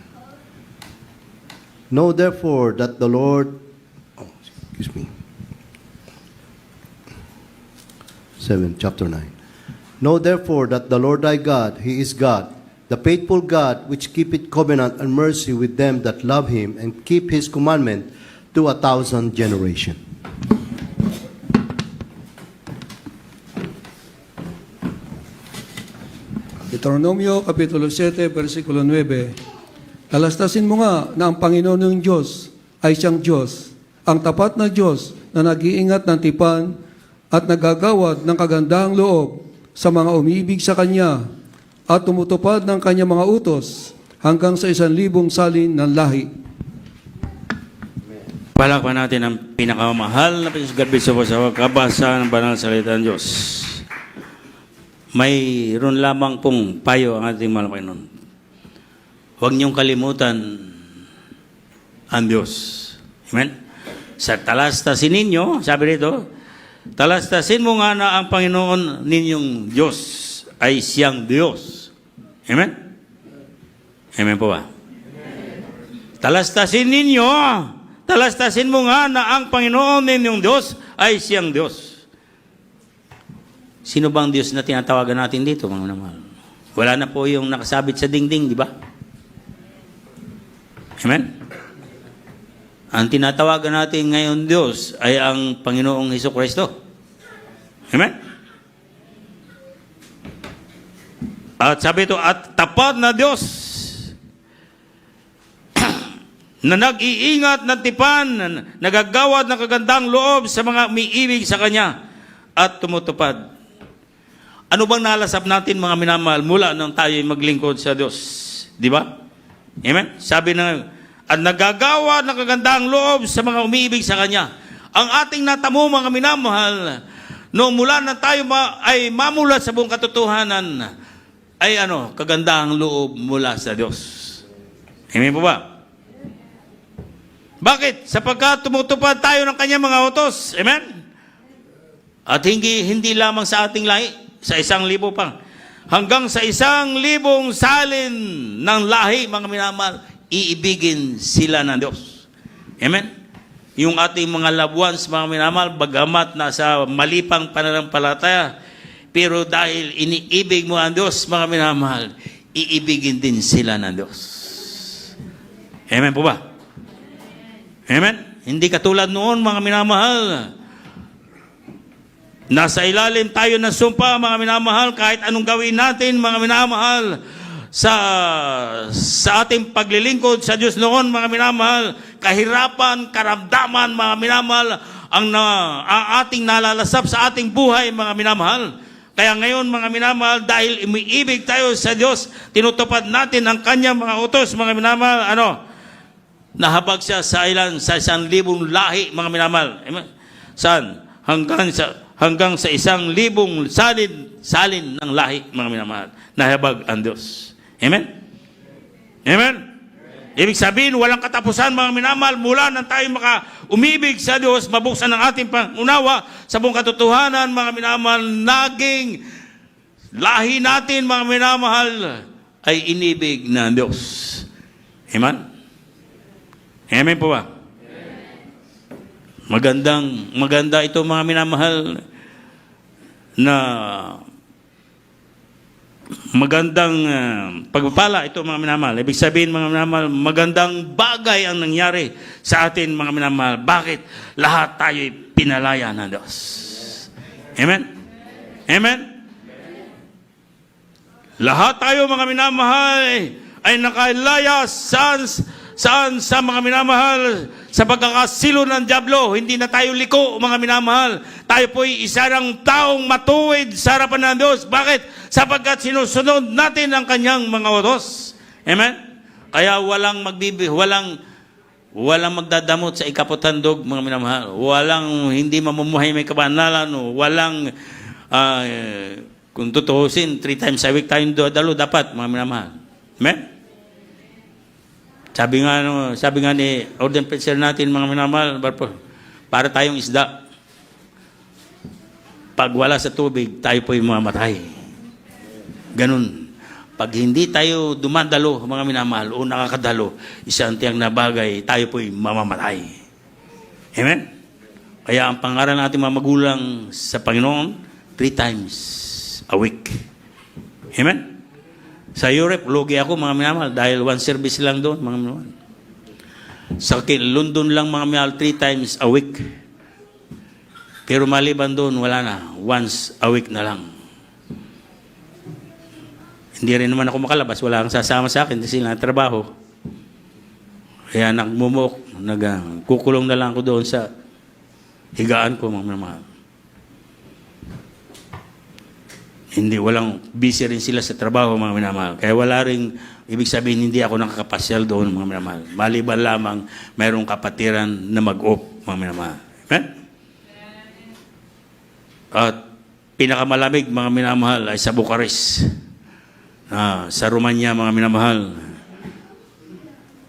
Know therefore that the Lord, chapter 9. Know therefore that the Lord thy God, he is God, the faithful God, which keepeth covenant and mercy with them that love him, and keep his commandment to 1,000 generations. Deuteronomio Kapitulo 7, versikulo 9. Talastasin mo nga na ang Panginoon ng Diyos ay siyang Diyos, ang tapat na Diyos na nag-iingat ng tipan at nagagawad ng kagandahang loob sa mga umiibig sa Kanya at tumutupad ng Kanyang mga utos hanggang sa 1,000 salin ng lahi. Palakpan natin ang pinakamahal na pinagsasabi sa kabasa ng banal na salita ng Diyos. Mayroon lamang pong payo ang ating mahal na Panginoon. Huwag niyong kalimutan ang Diyos. Amen? Sa talastasin ninyo, sabi rito, talastasin mo nga na ang Panginoon ninyong Diyos ay siyang Diyos. Amen? Amen po ba? Talastasin ninyo, talastasin mo nga na ang Panginoon ninyong Diyos ay siyang Diyos. Sino bang Diyos na tinatawagan natin dito, mga minamahal? Wala na po yung nakasabit sa dingding, di ba? Amen? Ang tinatawagan natin ngayon Diyos ay ang Panginoong Hesukristo. Amen? At sabi ito, at tapat na Diyos na nag-iingat ng tipan, nagagawad ng kagandang loob sa mga umiibig sa Kanya at tumutupad. Ano bang nalasap natin, mga minamahal, mula nang tayo maglingkod sa Diyos? Di ba? Amen? Sabi na, at nagagawa ng kagandang loob sa mga umiibig sa Kanya. Ang ating natamo, mga minamahal, noong mula na tayo ay mamulat sa buong katotohanan, ay kagandang loob mula sa Diyos. Amen po ba? Bakit? Sapagkat tumutupad tayo ng Kanyang mga utos. Amen? At hindi lamang sa ating lahi, sa 1,000 pa. hanggang sa 1,000 salin ng lahi, mga minamahal, iibigin sila ng Diyos. Amen? Yung ating mga loved ones, mga minamahal, bagamat nasa malipang pananampalataya, pero dahil iniibig mo ang Diyos, mga minamahal, iibigin din sila ng Diyos. Amen po ba? Amen? Hindi katulad noon, mga minamahal, nasa ilalim tayo ng sumpa, mga minamahal, kahit anong gawin natin, mga minamahal, sa ating paglilingkod sa Diyos noon, mga minamahal, kahirapan, karamdaman, mga minamahal, ang ating nalalasap sa ating buhay, mga minamahal. Kaya ngayon, mga minamahal, dahil umiibig tayo sa Diyos, tinutupad natin ang kanyang mga utos, mga minamahal, nahabag siya sa ilan, sa 1,000 lahi, mga minamahal. Saan? Hanggang sa 1,000 salin ng lahi, mga minamahal. Nahabag ang Diyos. Amen? Amen? Ibig sabihin, walang katapusan, mga minamahal, mula nang tayo umibig sa Diyos, mabuksan ang ating pangunawa sa buong katotohanan, mga minamahal, naging lahi natin, mga minamahal, ay inibig ng Diyos. Amen? Amen po ba? Maganda ito, mga minamahal, na magandang pagpapala ito, mga minamahal. Ibig sabihin, mga minamahal, magandang bagay ang nangyari sa atin, mga minamahal. Bakit? Lahat tayo'y pinalaya ng Diyos. Amen? Amen? Lahat tayo, mga minamahal, ay nakalaya saan sa mga minamahal, sa pagkakasilo ng dyablo. Hindi na tayo liko, mga minamahal. Tayo po'y isa ng taong matuwid sa harapan ng Diyos. Bakit? Sapagkat sinusunod natin ang kanyang mga utos. Amen? Kaya walang magdadamot sa ikaputandog, mga minamahal. Walang hindi mamumuhay may kabanalan. Walang, kung tutuusin, 3 times a week tayong dalo dapat, mga minamahal. Amen? Sabi nga ni ordained preacher natin, mga minamahal, para tayong isda. Pag wala sa tubig, tayo po'y mamatay. Ganun. Pag hindi tayo dumadalo, mga minamahal, o nakakadalo, isang tiyang na bagay, tayo po'y mamamatay. Amen? Kaya ang pangaral natin, mga magulang sa Panginoon, 3 times a week. Amen? Sa Europe, lugi ako, mga minamahal, dahil 1 service lang doon, mga minamahal. Sa London lang, mga minamahal, 3 times a week. Pero maliban doon, wala na. Once a week na lang. Hindi rin naman ako makalabas. Wala kang sasama sa akin kasi trabaho. Kaya kukulong na lang ako doon sa higaan ko, mga minamahal. Walang busy rin sila sa trabaho, mga minamahal. Kaya wala rin, ibig sabihin, hindi ako nakakapasyal doon, mga minamahal. Maliban lamang, mayroong kapatiran na mag-off, mga minamahal. Amen? At pinakamalamig, mga minamahal, ay sa Bucharest. Sa Romania, mga minamahal.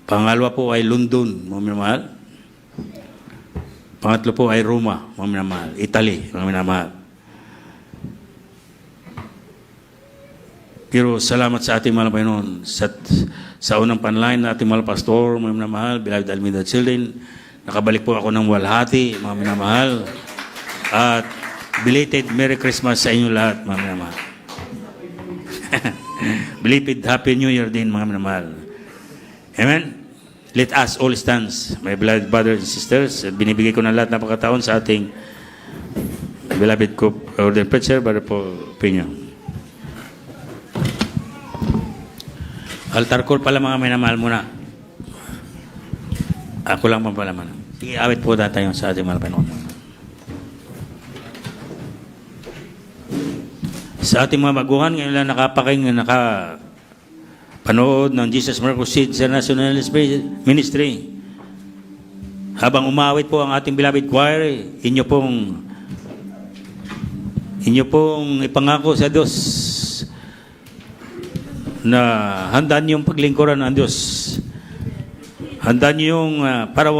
Pangalawa po ay London, mga minamahal. Pangatlo po ay Roma, mga minamahal. Italy, mga minamahal. Pero salamat sa ating mahal Panginoon sa unang panlain na ating mahal pastor, mga minamahal, beloved Almeida children. Nakabalik po ako ng walhati, mga minamahal. At belated Merry Christmas sa inyo lahat, mga minamahal. Belated Happy New Year din, mga minamahal. Amen? Let us all stand, my beloved brothers and sisters. Binibigay ko na lahat ng pagkataon sa ating beloved ordained preacher, Brother Paul Pino. Altar call pala, mga minamahal muna. Ako lang pala man. Sige, awit po tayo sa ating mahal Panginoon. Sa ating mga baguhan, ngayon lang nakapanood ng Jesus Miracle Seed sa National Ministry. Habang umawit po ang ating beloved choir, inyo pong ipangako sa Diyos na handa niyong paglingkuran ng Diyos. Handa niyong para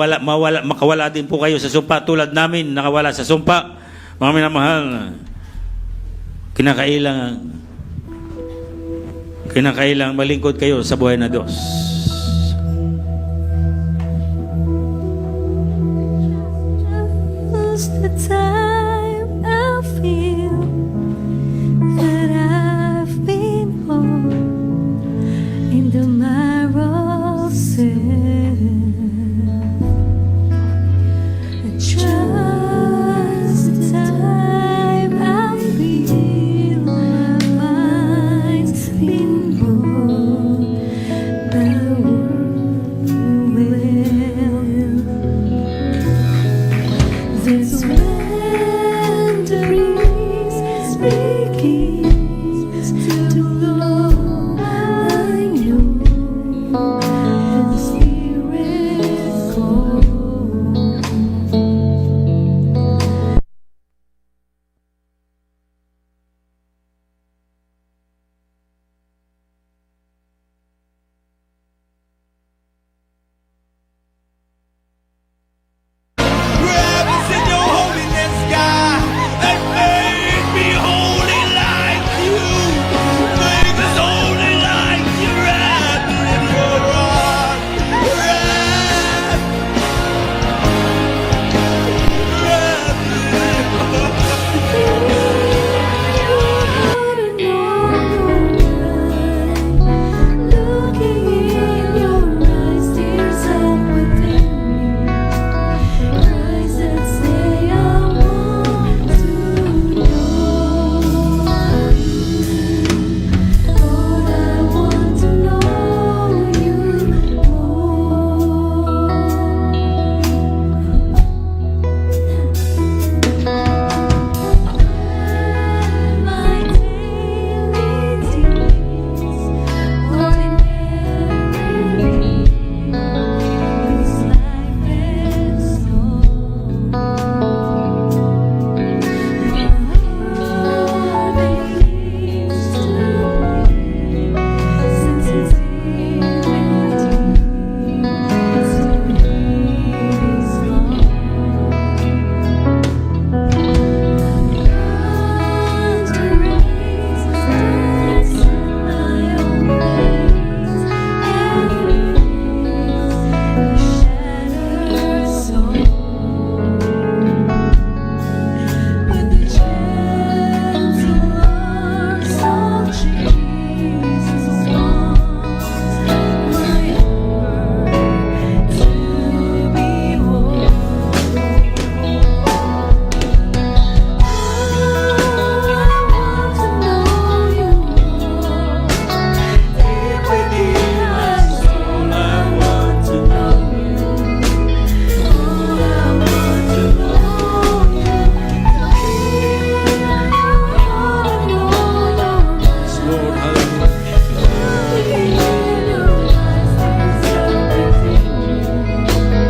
makawala din po kayo sa sumpa tulad namin nakawala sa sumpa. Mga minamahal, kinakailangan Kinakailang malingkod kayo sa buhay na Diyos. Most the time I feel that I've been born in the marrow sin. Just the time I feel my mind's been born, the world will. This when the breeze begins to blow, I know the Spirit calls. Gravis in your holiness, God, that made me holy like you. Make us holy like you. Wrap me in your arms. Wrap Looking in your eyes, tears up within me. Eyes that say I want to know you. Lord, I want to know you more. My daily deeds, ordinary, this life is song. Your heart believes to me, sensitivity is gone. Lord, hallelujah.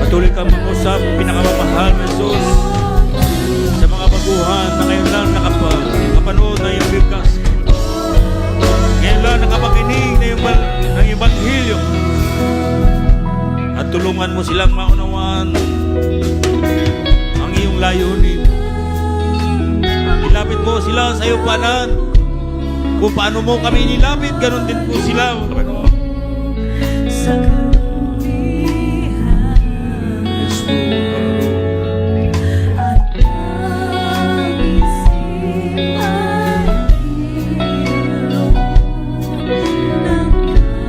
Patuloy kang mangusap, pinakamamahal na Jesus, sa mga baguhan na ngayon lang nakapanood na yung bigkas. Ngayon lang nakapakinig na yung ng Ebanghelyo. At tulungan mo silang maunawaan ang iyong layunin. Ilapit mo sila sa iyong panan. Kung paano mo kami nilapit, ganun din po sila, Panginoon. Sa kaluwihan Yes, Lord. at pag-isip ay iyong nakamunduan.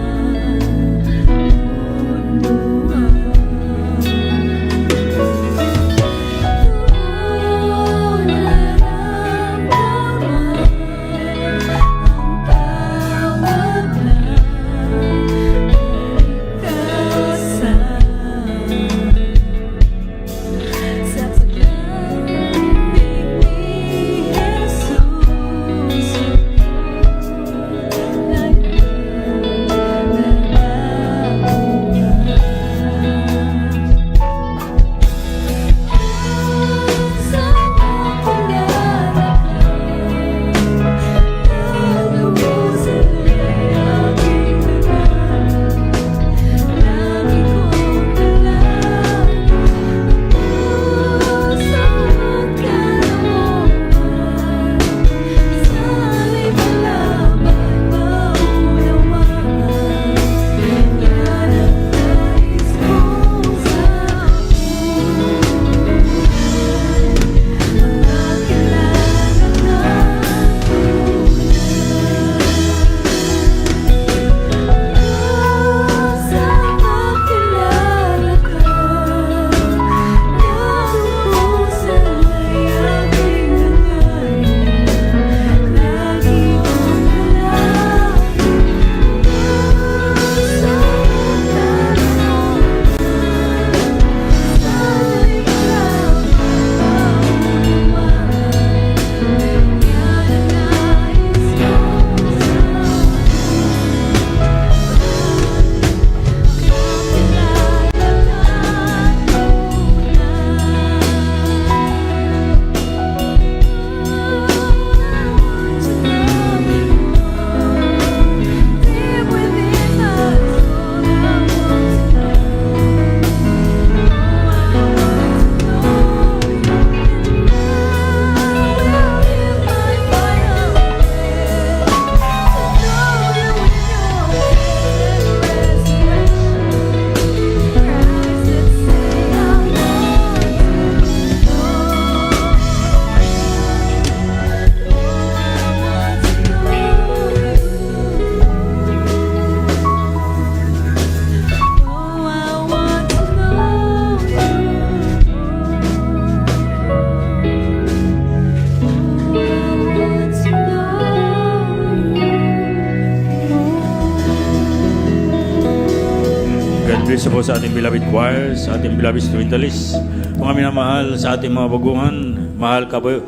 bless po sa ating beloved choir, sa ating beloved instrumentalists, mga minamahal sa ating mga baguhan, mahal ka po,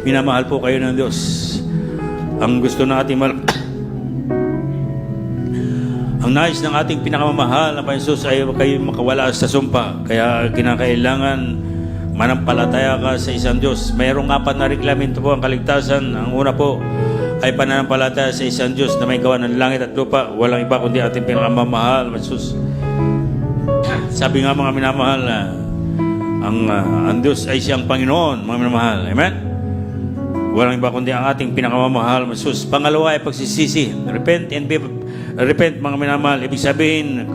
minamahal po kayo ng Diyos. Ang gusto na ating ang nais ng ating pinakamamahal na Panginoon ay kayo makawala sa sumpa. Kaya kinakailangan manampalataya ka sa isang Diyos. Mayroong 4 na reglamento po ang kaligtasan. Ang una po ay pananampalataya sa isang Diyos na may gawa ng langit at lupa. Walang iba kundi ating pinakamamahal, Panginoon. Sabi nga mga minamahal, ang Diyos ay siyang Panginoon, mga minamahal. Amen? Walang iba kundi ang ating pinakamamahal, Panginoon. Pangalawa ay pagsisisi. Repent, mga minamahal. Ibig sabihin,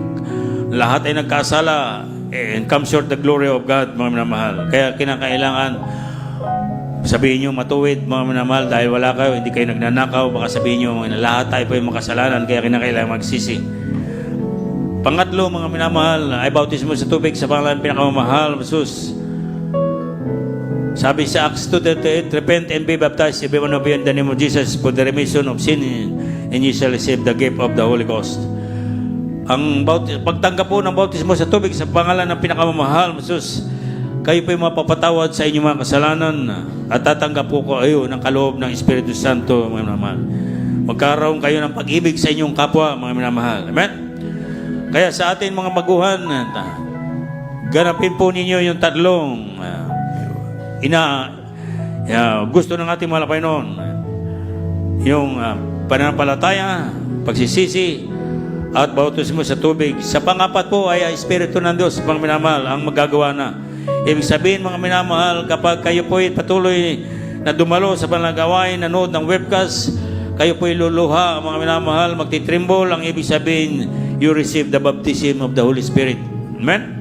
lahat ay nagkasala and come short the glory of God, mga minamahal. Kaya kinakailangan sabihin nyo matuwid, mga minamahal, dahil wala kayo, hindi kayo nagnanakaw. Baka sabihin nyo, lahat tayo po yung makasalanan, kaya kinakailangan magsisi. Pangatlo, mga minamahal, ay bautismo sa tubig sa pangalan pinakamamahal, Jesus. Sabi sa Acts 2:38, repent and be baptized, every one of you in the name of Jesus for the remission of sin, and you shall receive the gift of the Holy Ghost. Ang pagtanggap po ng bautismo sa tubig sa pangalan ng pinakamamahal, Jesus, kayo po yung mapapatawad sa inyong mga kasalanan at tatanggap po kayo ng kaloob ng Espiritu Santo, mga minamahal. Magkaroon kayo ng pag-ibig sa inyong kapwa, mga minamahal. Amen? Kaya sa atin mga baguhan, ganapin po ninyo yung tatlong gusto ng ating mahal na Panginoon. Yung pananampalataya, pagsisisi, at bautismo sa tubig. Sa pangapat po ay Espiritu ng Diyos, mga minamahal, ang magagawa na. Ibig sabihin, mga minamahal, kapag kayo po ay patuloy na dumalo sa panagawain, nanood ng webcast, kayo po ay luluha, mga minamahal, magtitrimbol, ang ibig sabihin, you receive the baptism of the Holy Spirit. Amen?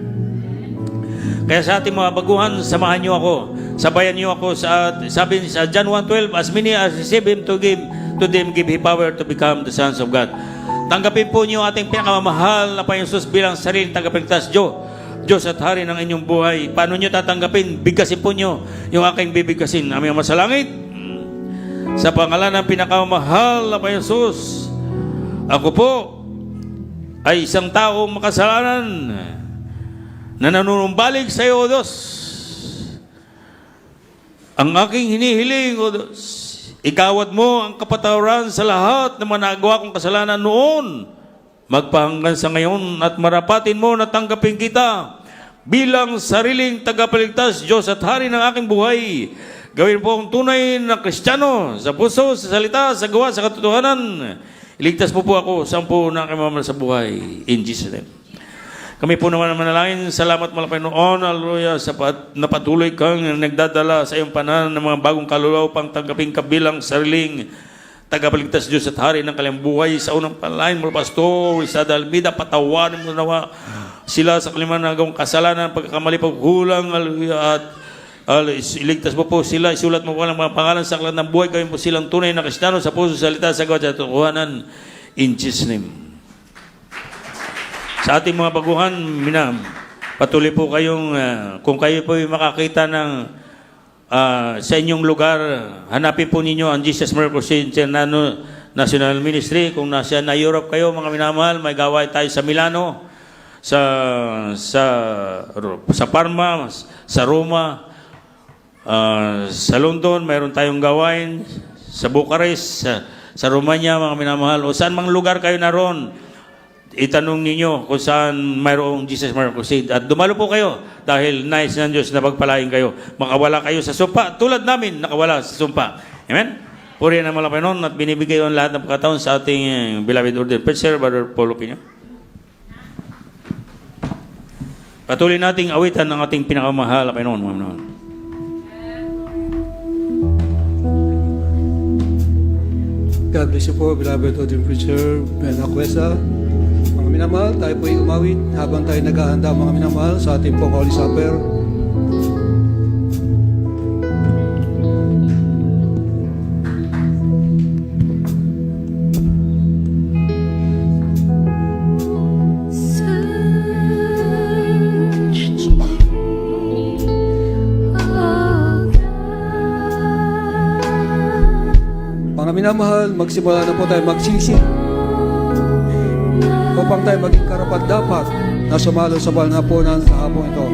Kaya sa ating mga baguhan, samahan niyo ako. Sabayan niyo ako sa, sabi sa John 1:12, as many as receive Him to them give Him power to become the sons of God. Tanggapin po niyo ating pinakamamahal na Panginoon bilang sariling tagapagligtas, Diyos at Hari ng inyong buhay. Paano niyo tatanggapin? Bigkasin po niyo yung aking bibigkasin. Aming Ama sa langit, sa pangalan ng pinakamamahal na Panginoon, ako po ay isang taong makasalanan na nanunumbalik sa iyo, O Diyos. Ang aking hinihiling, O Diyos, ikawad mo ang kapatawaran sa lahat ng mga nagawa kong kasalanan noon, magpahanggan sa ngayon, at marapatin mo na tanggapin kita bilang sariling tagapagligtas, Diyos at Hari ng aking buhay. Gawin po akong tunay na Kristiyano sa puso, sa salita, sa gawa, sa katotohanan. Iligtas po ako sa ampo ng aking mamahal sa buhay. In Jesus' name. Kami po naman manalangin. Salamat mga Panginoon. Hallelujah. Sa napatuloy kang nagdadala sa iyong panan ng mga bagong kaluluwa upang tanggapin ka bilang sariling tagapagligtas, Diyos at Hari ng kanilang buhay. Sa unang panalangin mo, Pastor Rizada Almida, patawarin mo nawa sila sa kanilang nagawang kasalanan, pagkakamali, pagkulang. Hallelujah. At iligtas mo po sila, isulat mo po ang mga pangalan sa aklat ng buhay, gawin po silang tunay na Kristiyano sa puso, salita, sa gawa, sa katotohanan. In Jesus' name. Sa ating mga baguhan, patuloy po kayong, kung kayo po makakita ng sa inyong lugar, hanapin po ninyo ang Jesus Mercy National Ministry. Kung nasa na Europe kayo, mga minamahal, may gawain tayo sa Milano, sa Parma, sa Roma, sa London, mayroon tayong gawain, sa Bucharest, sa Romania, mga minamahal, o saan mang lugar kayo naroon, itanong ninyo kung saan mayroong Jesus Mercy. At dumalo po kayo dahil nais ng Diyos na pagpalain kayo. Makawala kayo sa sumpa, tulad namin nakawala sa sumpa. Amen? Purihan ang mga Panginoon at binibigay ang lahat ng pagkataon sa ating beloved order. Preacher, Brother Paul Opinio. Patuloy nating awitan ang ating pinakamahal na Panginoon, mga Panginoon. God bless you po, beloved audience preacher, Ben Akwesa. Mga minamahal, tayo po ay umawit habang tayo naghahanda, mga minamahal, sa ating pong Holy Supper. Search me, oh God. Mga minamahal, magsimula na po tayo magsisi upang tayo maging karapat-dapat na sumalo sa banal na hapunan sa hapong ito.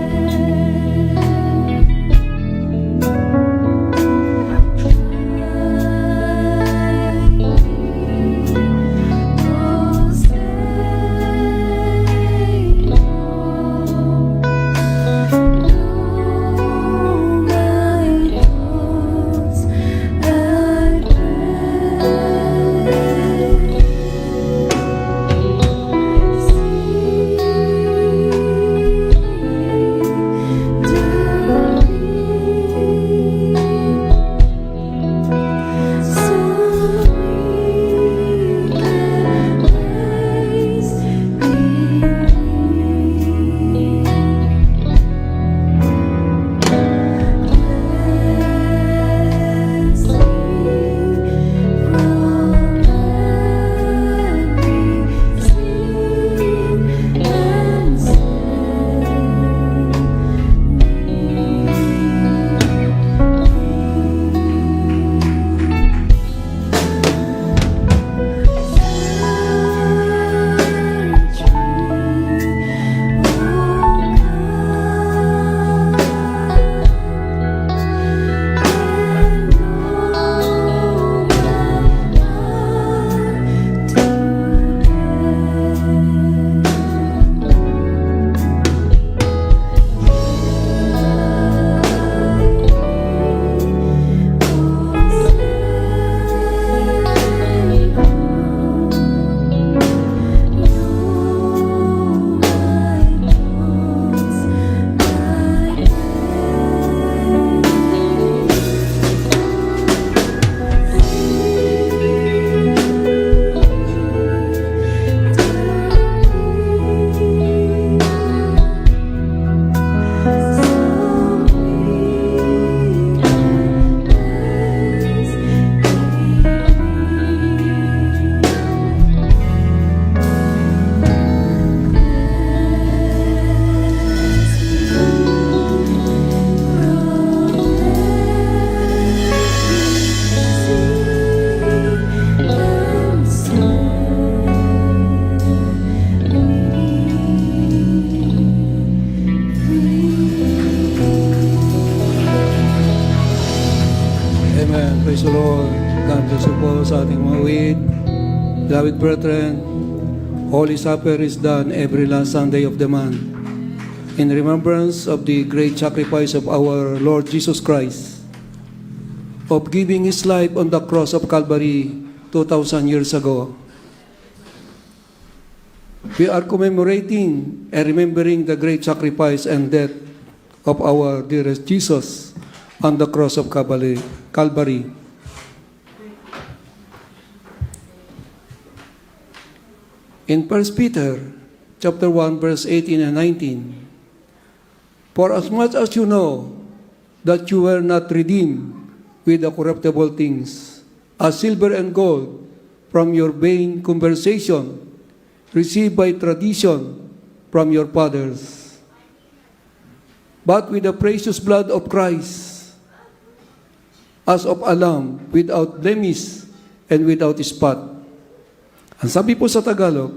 Amen. Praise the Lord. God bless you po sa ating mga wait. Beloved brethren, Holy Supper is done every last Sunday of the month in remembrance of the great sacrifice of our Lord Jesus Christ, of giving His life on the cross of Calvary 2,000 years ago. We are commemorating and remembering the great sacrifice and death of our dearest Jesus on the cross of Calvary. In 1 Peter chapter 1, verse 18 and 19, for as much as you know that you were not redeemed with the corruptible things, as silver and gold, from your vain conversation, received by tradition from your fathers, but with the precious blood of Christ, as of a lamb, without blemish and without spot. Ang sabi po sa Tagalog,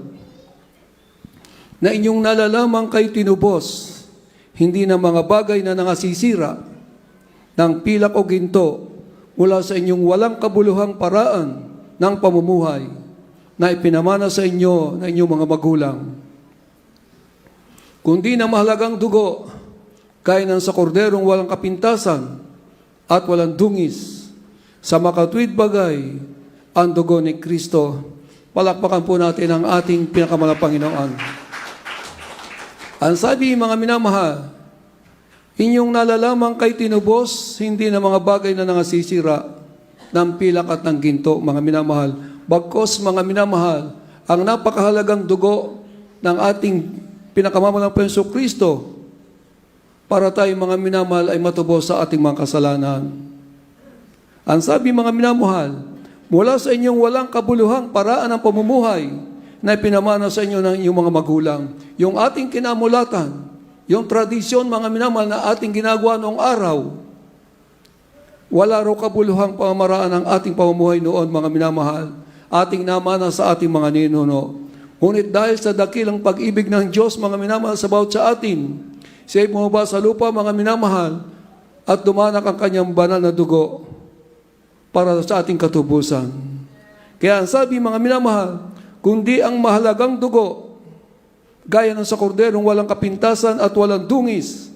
na inyong nalalamang kayo tinubos, hindi ng mga bagay na nangasisira, ng pilak o ginto, mula sa inyong walang kabuluhang paraan ng pamumuhay, na ipinamana sa inyo ng inyong mga magulang. Kundi na mahalagang dugo, gaya ng sa korderong walang kapintasan at walang dungis, sa makatwid bagay, ang dugo ni Kristo. Palakpakan po natin ang ating pinakamalang Panginoon. Ang sabi, mga minamahal, inyong nalalamang kay tinubos, hindi na mga bagay na nangasisira ng pilak at ng ginto, mga minamahal. Bagkos, mga minamahal, ang napakahalagang dugo ng ating pinakamamalang Panginoong Kristo para tayo, mga minamahal, ay matubos sa ating mga kasalanan. Ang sabi, mga minamahal, mula sa inyong walang kabuluhang paraan ng pamumuhay na ipinamana sa inyo ng inyong mga magulang, yung ating kinamulatan, yung tradisyon, mga minamahal, na ating ginagawa noong araw, wala raw kabuluhang pamamaraan ng ating pamumuhay noon, mga minamahal, ating namana sa ating mga ninuno. Ngunit dahil sa dakilang pag-ibig ng Diyos, mga minamahal, sa bawat sa atin, siya ay bumaba sa lupa, mga minamahal, at dumanak ang kanyang banal na dugo para sa ating katubusan. Kaya ang sabi, mga minamahal, kundi ang mahalagang dugo, gaya ng sa korderong walang kapintasan at walang dungis,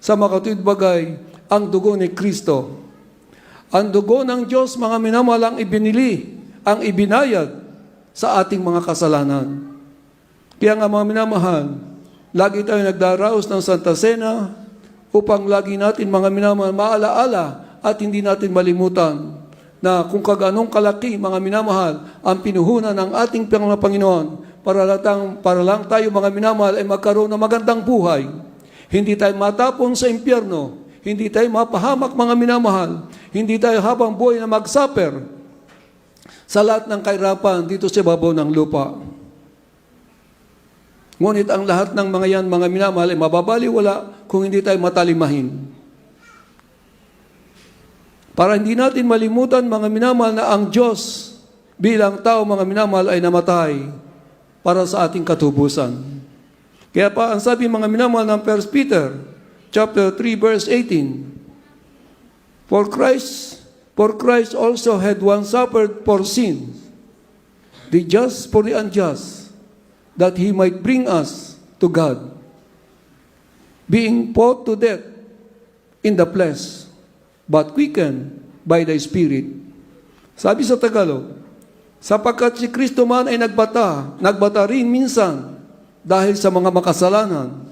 sa makatuwid bagay, ang dugo ni Kristo. Ang dugo ng Diyos, mga minamahal, ang ibinili, ang ibinayad sa ating mga kasalanan. Kaya nga, mga minamahal, lagi tayo nagdaraos ng Santa Cena upang lagi natin, mga minamahal, maalaala at hindi natin malimutan na kung kaganong kalaki, mga minamahal, ang pinuhunan ng ating Panginoon para lang tayo, mga minamahal, ay magkaroon ng magandang buhay. Hindi tayo matapon sa impyerno, hindi tayo mapahamak, mga minamahal, hindi tayo habang buhay na mag-suffer sa lahat ng kahirapan dito sa babaw ng lupa. Ngunit ang lahat ng mga yan, mga minamahal, ay mababaliwala kung hindi tayo matalimahin. Para hindi natin malimutan, mga minamahal, na ang Diyos bilang tao, mga minamahal, ay namatay para sa ating katubusan. Kaya pa, ang sabi, mga minamahal, ng 1 Peter chapter 3, verse 18, For Christ also had once suffered for sins, the just for the unjust, that He might bring us to God, being put to death in the flesh, but quickened by the Spirit. Sabi sa Tagalog, sapagkat si Kristo man ay nagbata rin minsan dahil sa mga makasalanan,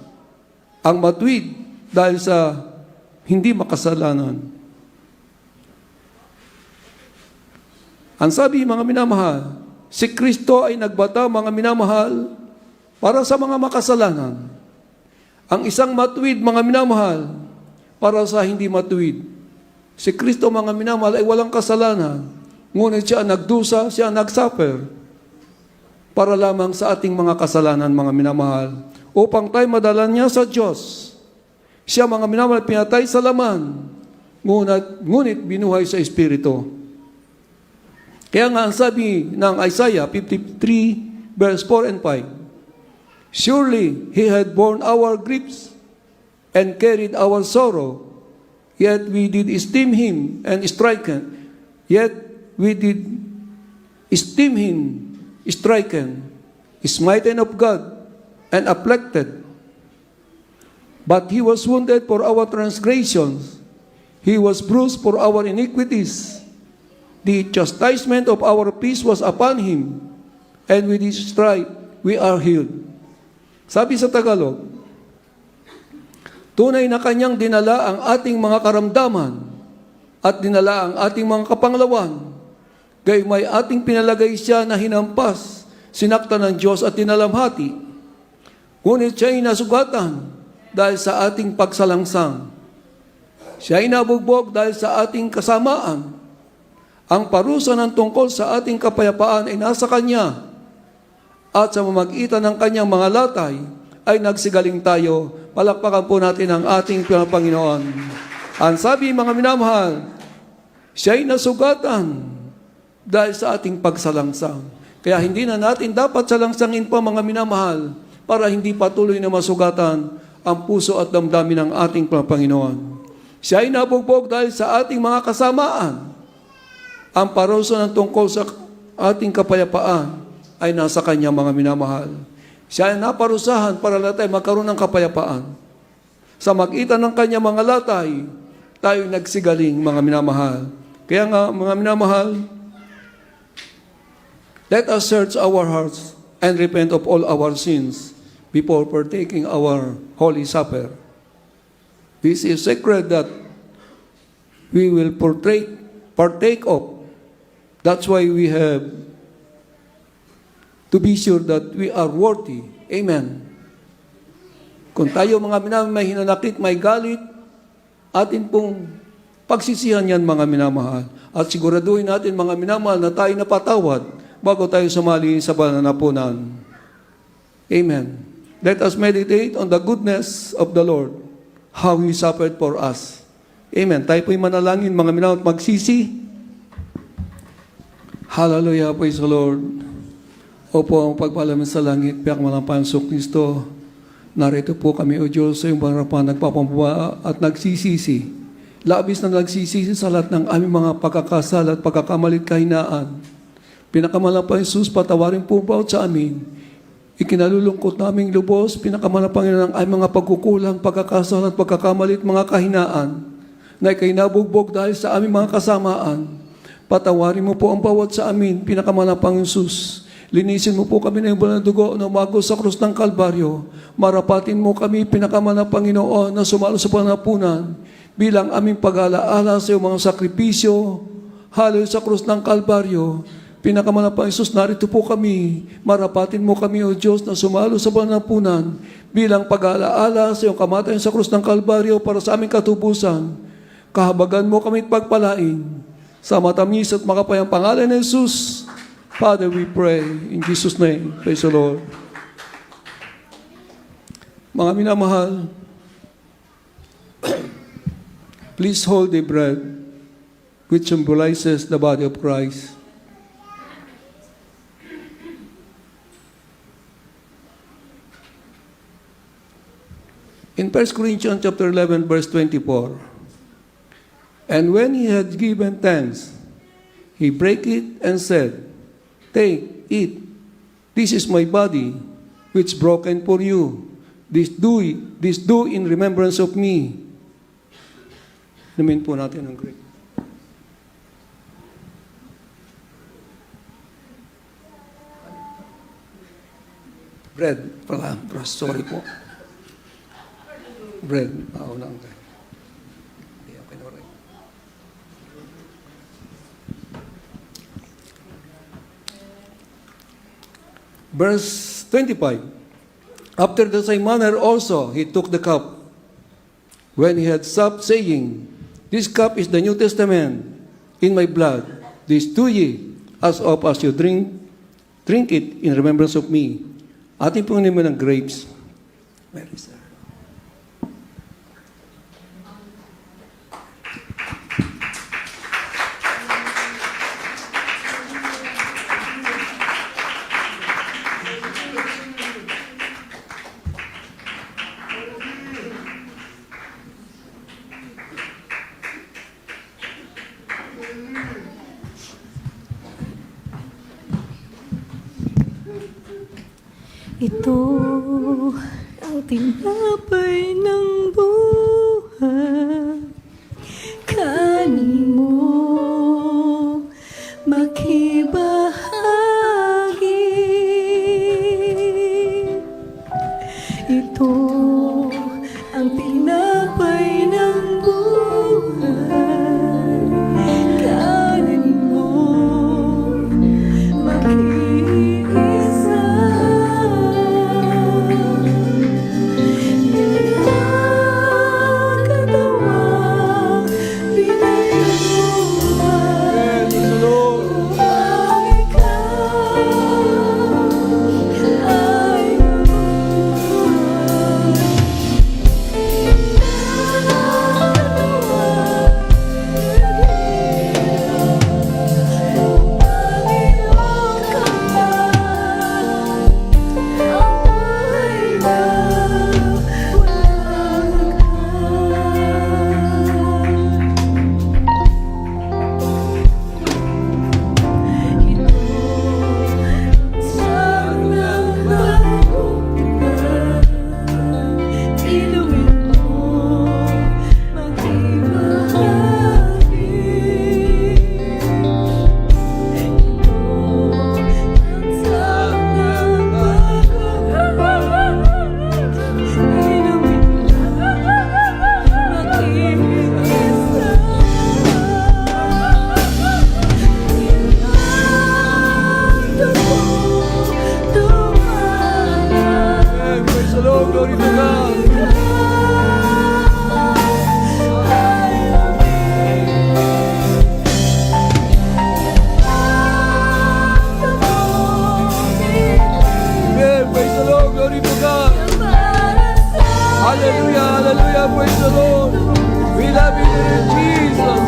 ang matuwid dahil sa hindi makasalanan. Ang sabi, mga minamahal, si Kristo ay nagbata, mga minamahal, para sa mga makasalanan. Ang isang matuwid, mga minamahal, para sa hindi matuwid. Si Kristo, mga minamahal, ay walang kasalanan. Ngunit siya nagdusa, siya nagsuffer para lamang sa ating mga kasalanan, mga minamahal, upang tayo madala niya sa Diyos. Siya, mga minamahal, pinatay sa laman, ngunit binuhay sa Espiritu. Kaya nga ang sabi ng Isaiah 53, verse 4 and 5, Surely He had borne our griefs and carried our sorrow, yet we did esteem Him and stricken. Yet we did esteem Him stricken, smitten of God, and afflicted. But He was wounded for our transgressions, He was bruised for our iniquities. The chastisement of our peace was upon Him, and with His stripe we are healed. Sabi sa Tagalog, tunay na Kanyang dinala ang ating mga karamdaman at dinala ang ating mga kapanglawan. Gayon may ating pinalagay Siya na hinampas, sinaktan ng Diyos at dinalamhati. Ngunit Siya ay nasugatan dahil sa ating pagsalangsang. Siya ay nabugbog dahil sa ating kasamaan. Ang parusa ng tungkol sa ating kapayapaan ay nasa Kanya, at sa mamagitan ng Kanyang mga latay ay nagsigaling tayo. Palakpakan po natin ang ating Panginoon. Ang sabi, mga minamahal, Siya ay nasugatan dahil sa ating pagsalangsang. Kaya hindi na natin dapat salangsangin pa, mga minamahal, para hindi patuloy na masugatan ang puso at damdamin ng ating Panginoon. Siya ay nabugbog dahil sa ating mga kasamaan. Ang parusa ng tungkol sa ating kapayapaan ay nasa Kanya, mga minamahal. Siya ay naparusahan para latay magkaroon ng kapayapaan. Sa magitan ng Kanya mga latay, tayo nagsigaling, mga minamahal. Kaya nga, mga minamahal, let us search our hearts and repent of all our sins before partaking our Holy Supper. This is sacred that we will partake of. That's why we have to be sure that we are worthy. Amen. Kung tayo, mga minamahal, may hinanakit, may galit, atin pong pagsisihan yan, mga minamahal. At siguraduhin natin, mga minamahal, na tayo napatawad bago tayo sumali sa pananapunan. Amen. Let us meditate on the goodness of the Lord, how He suffered for us. Amen. Tayo po'y manalangin, mga minamahal, magsisi. Hallelujah, praise the Lord. Opo, ang pagpalaman sa langit, piyak malampahan sa Kristo. Narito po kami, O Diyos, sa iyong harapan, nagpapambuha at nagsisisi. Labis na nagsisisi sa lahat ng aming mga pagkakasala at pagkakamalit kahinaan. Pinakamalapang Jesus, patawarin po bawat sa amin. Ikinalulungkot naming lubos, pinakamalapang ng aming mga pagkukulang, pagkakasala at pagkakamalit, mga kahinaan na ikinabugbog dahil sa aming mga kasamaan. Patawarin mo po ang bawat sa amin, pinakamalapang Jesus. Linisin mo po kami ng iyong banal na dugo na umago sa krus ng Kalbaryo. Marapatin mo kami, pinakamalapang Panginoon, na sumalo sa panapunan bilang aming pag-alaala sa iyong mga sakripisyo, halo sa krus ng Kalbaryo. Pinakamalapang Jesus, narito po kami. Marapatin mo kami, O Diyos, na sumalo sa panapunan bilang pag-alaala sa iyong kamatayan sa krus ng Kalbaryo para sa aming katubusan. Kahabagan mo kami at pagpalain. Sa matamis at makapayang pangalan ni Jesus, Father, we pray in Jesus' name. Praise the Lord. Mga minamahal, please hold the bread which symbolizes the body of Christ. In 1 Corinthians chapter 11, verse 24, and when he had given thanks, he brake it and said, take, eat. This is my body, which is broken for you. This do in remembrance of me. Namin po natin ang Greek. Bread pala. Sorry po. Bread. Mauna ang tayo. Okay na rin. Verse 25. After the same manner also he took the cup, when he had supped, saying, this cup is the New Testament in my blood. This do ye, as oft as you drink it in remembrance of me. Ating pong naman ng grapes. Where is that? Ito ang tinapay ng buhay. Kanin mo makibahagi. Ito ang tinapay ng buhay. Kanin mo makiisa. Glory to God. Amen. Praise the Lord. Glory to God. Hallelujah. Hallelujah. Praise the Lord. We love you, dear Jesus.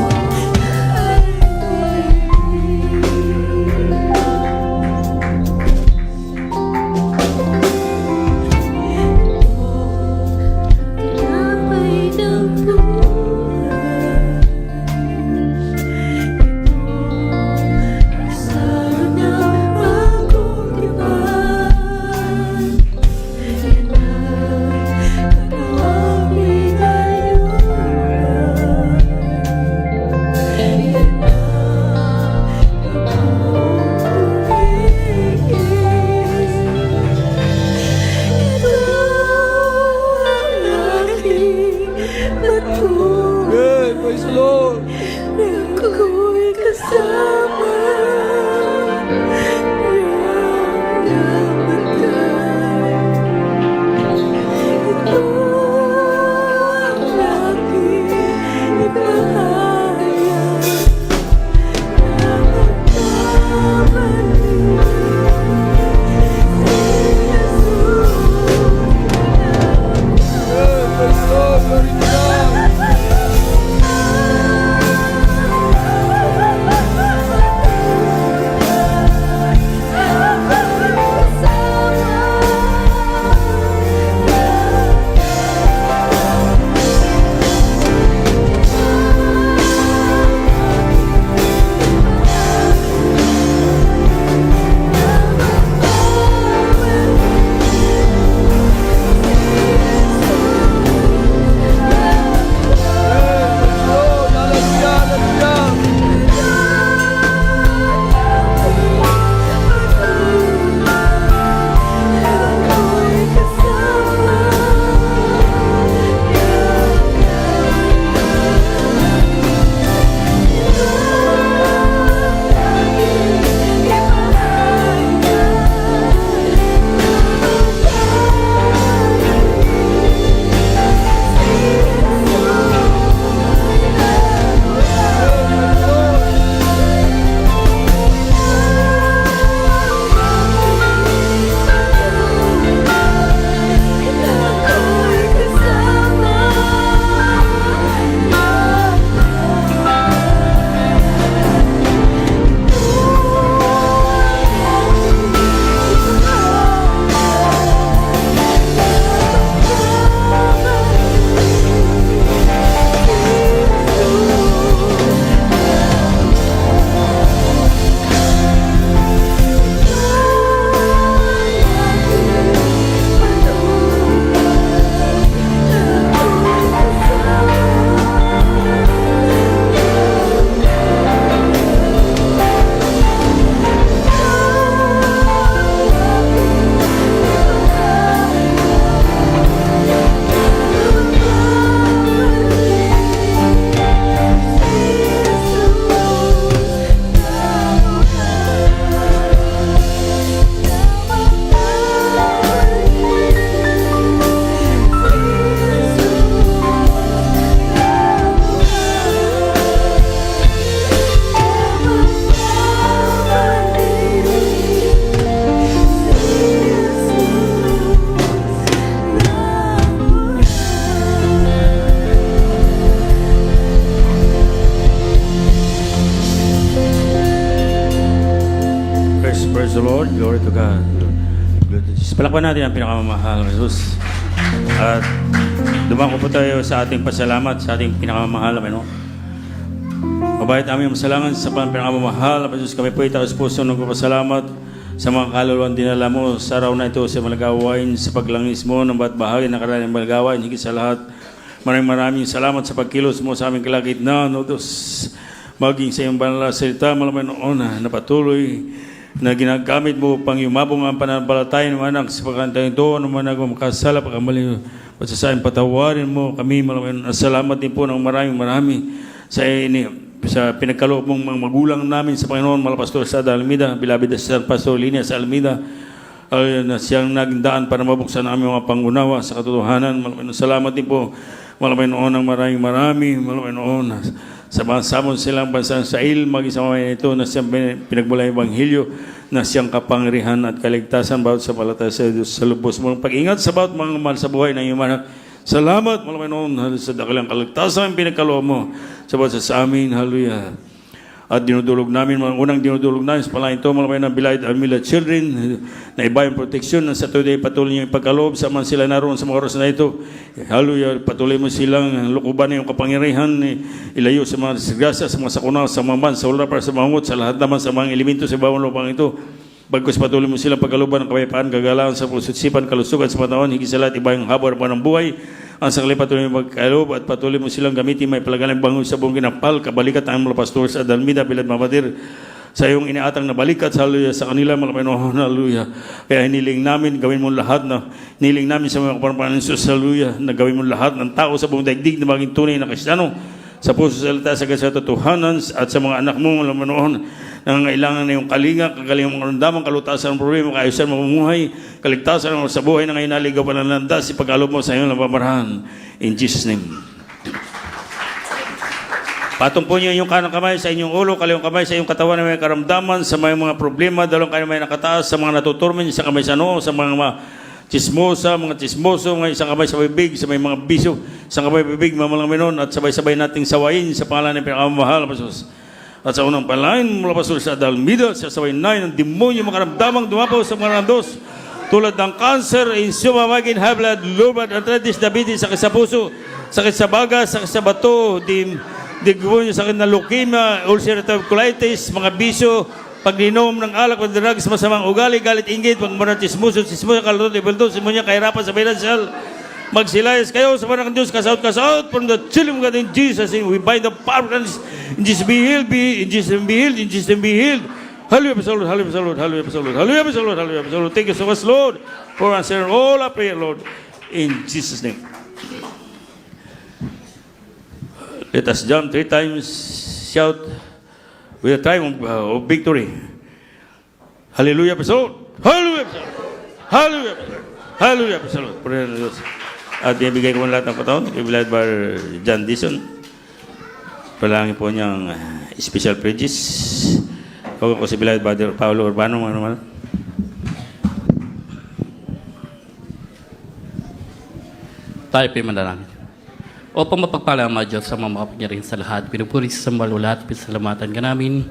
Lord. Glory to God. Glory to Jesus. Palakpan natin ang pinakamamahal, Jesus. At dumako po tayo sa ating pasalamat, sa ating pinakamamahal, Panginoon. Mabait aming masalangan sa pinakamamahal, Jesus. Kami po itaas puso ng pasalamat sa mga kaluluwang dinala mo sa araw na ito sa malagawain, sa paglangis mo ng ba't bahagi ng karaning malagawain. Higit sa lahat, maraming salamat sa pagkilos mo sa aming kalagitnaan, O Diyos. Maging sa iyong banal na salita, malamang noon na patuloy na ginagamit mo upang yumabong ang pananampalataya ng anak sa pagkantang ito, ano man ako makasala, pagkamali, pasasayin, patawarin mo kami, malamang salamat din po ng marami sa pinagkaloob mong mga magulang namin sa Panginoon, Malapastor sa Almeida, Bilabid sa Pastor Linas Almeida, na siyang naging daan para mabuksan ang aming mga pangunawa sa katotohanan. Malamang salamat din po, malamang noon ng marami, malamang noon sa samon silang bansa sa mag-isa mga ito na siyang pinagbulay Ebanghelyo na siyang kapangyarihan at kaligtasan bawat sa palataya sa Diyos sa lubos mong pag-ingat sa bawat mga mahal sa buhay ng iyong anak. Salamat, malamang noon sa dakilang kaligtasan pinagkaloob mo sa bawat sa amin. Hallelujah. At dinudulog namin, unang dinudulog namin sa pala ito, malamang ng Bilay Almila Children, na iba yung proteksyon na sa today patuloy niyong ipagkaloob sa man sila naroon sa mga oras na ito. Hallelujah, patuloy mo silang lukuban na yung kapangyarihan, ilayo sa mga disgrasya, sa mga sakuna, sa mga man, sa ular para sa mangot, sa lahat naman sa mga elemento sa bawang lupang ito. Bagkus patuloy mo silang pagkaluban ng kapayapaan, kagalangan sa puso't sipan, kalusugan sa panahon, higit sa lahat, iba yung habor pa ng buhay. Ang sakli patuloy mo magkaloob at patuloy mo silang gamitin may palagalang bangon sa buong ginapal, kabalikat ang mga pastor sa Dalmida, Bilad Mamadir, sa iyong iniatang na balikat, hallelujah, sa kanila, malapinoon, hallelujah. Kaya hiniling namin, gawin mo lahat na, hiniling namin sa mga kapanampanan ng Jesus, hallelujah, na gawin mo lahat ng tao sa buong daigdig na maging tunay na Kristiyano, sa puso salita sa kasatotohanan at sa mga anak mo, malapinoon, nangangailangan na yung kalinga, kagalingang mga randamang, kalutasan ng problema, kaayusan mamumuhay, kaligtasan mo sa buhay na ngayon naligaw pa ng landas, ipagkalob mo sa iyong napamarahan. In Jesus' name. Patong po niyo yung kanang kamay sa inyong ulo, kaliwang kamay sa iyong katawan na may karamdaman, sa mga problema, dalawang kayo may nakataas, sa mga natuturmen, isang kamay sa noo, sa mga chismosa, mga chismoso, mga isang kamay sa bibig, sa may mga bisyo, isang kamay bibig, mamalangminon, at sabay-sabay nating sawayin sa pangalan ng pinakamamahal, Jesus. At sa unang palain, mula pastor sa Dalmida, sa saway na ng demonyo, makaramdamang dumapaw sa mga randos, tulad ng cancer, insuma, magin, high blood, low blood, arthritis, diabetes, sakit sa puso, sakit sa baga, sakit sa bato, demonyo, sakit na leukemia, ulcerative colitis, mga bisyo, pag-inom ng alak o drugs, masamang ugali, galit, inggit, pagmura, chismoso, kalutot, ibulto, simunya, kahirapan sa financial, magsilayas kayo sa parang Diyos, kasaut from the chilling God in Jesus' name. We bind the power of in Jesus be healed, in Jesus be healed, in Jesus be healed. Hallelujah, Lord, hallelujah, Lord, hallelujah, Lord, hallelujah, Lord, hallelujah, Lord. Thank you so much, Lord, for answering all our prayer, Lord, in Jesus' name. Let us jump 3 times, shout with a time of victory. Hallelujah, Lord, hallelujah, hallelujah, hallelujah, Lord. Prayer to Diyos. At ibigay ko lahat ng katawan, Bilad Bar John Dison. Palangin po niyang special praise. Kung ko si Bilad Bar Paulo Urbano, ano. Tayo po yung manalangin. O pamapagpala ang mga Diyos sa mga makapangyarihan sa lahat, pinupuri sa malula at pinasalamatan ka namin.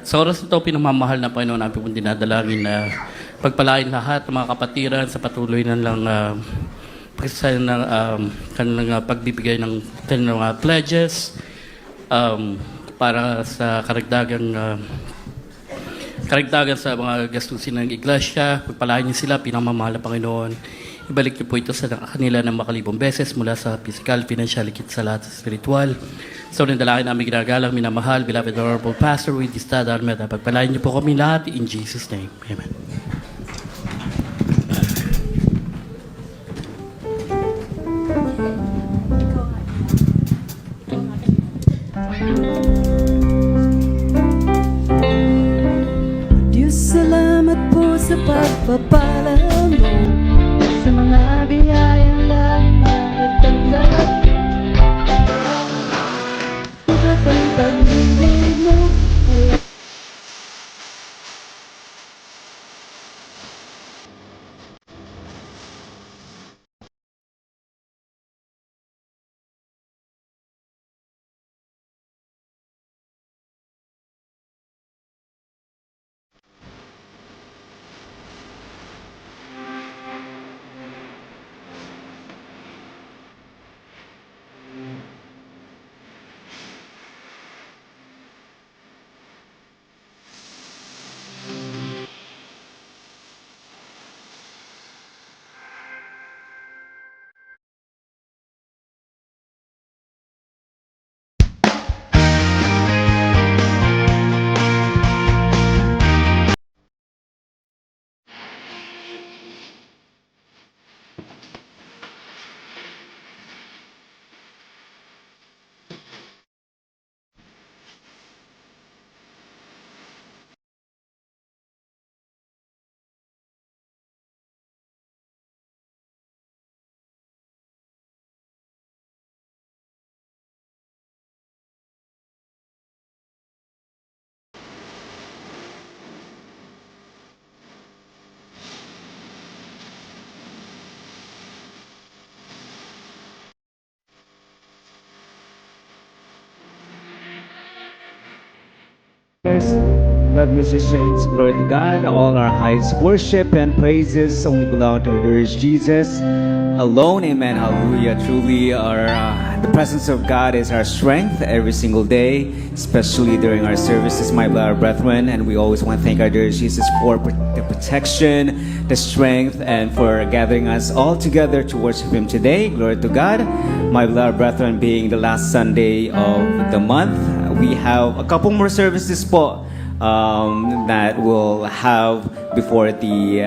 Sa oras ito, pinamamahal na Panginoon, ang pipong dinadalangin na pagpalain lahat ng mga kapatiran sa patuloy na lang kasi kanilang pagbibigay ng kanilang pledges para sa karagdagan sa mga gastusin ng iglesia. Pagpalain niyo sila, pinamamahal na Panginoon. Ibalik niyo po ito sa kanila ng makalibong beses mula sa physical, financial, ikit sa lahat sa spiritual. So, nandalangin namin ginagalang, minamahal, beloved honorable pastor with this dad, pagpalain niyo po kami lahat in Jesus' name. Amen. Diyos, salamat po sa pagpapala mo, sa mga biyayang lang nagtanggap. Iba't ang pag-ibig mo ay singers, love musicians, glory to God. All our highest worship and praises only belong to our Lord Jesus alone. Amen. Hallelujah. Truly, the presence of God is our strength every single day, especially during our services, my beloved brethren. And we always want to thank our Lord Jesus for the protection, the strength, and for gathering us all together to worship Him today. Glory to God. My beloved brethren, being the last Sunday of the month, we have a couple more services po that we'll have before the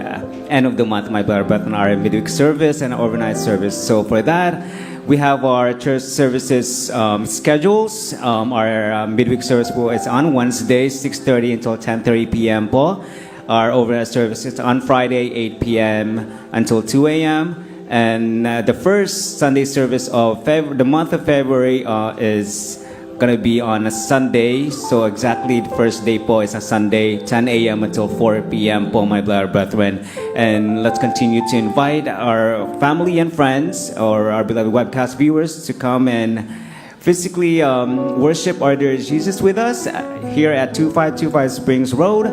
end of the month, my beloved brethren, our midweek service and overnight service. So for that, we have our church services schedules. Our midweek service po is on Wednesday, 6:30 until 10:30 p.m. po. Our overnight service is on Friday, 8 p.m. until 2 a.m. And the first Sunday service of the month of February is gonna be on a Sunday. So exactly the first day po is a Sunday, 10 a.m. until 4 p.m. po, my beloved brethren. And let's continue to invite our family and friends or our beloved webcast viewers to come and physically worship our dear Jesus with us here at 2525 Springs Road,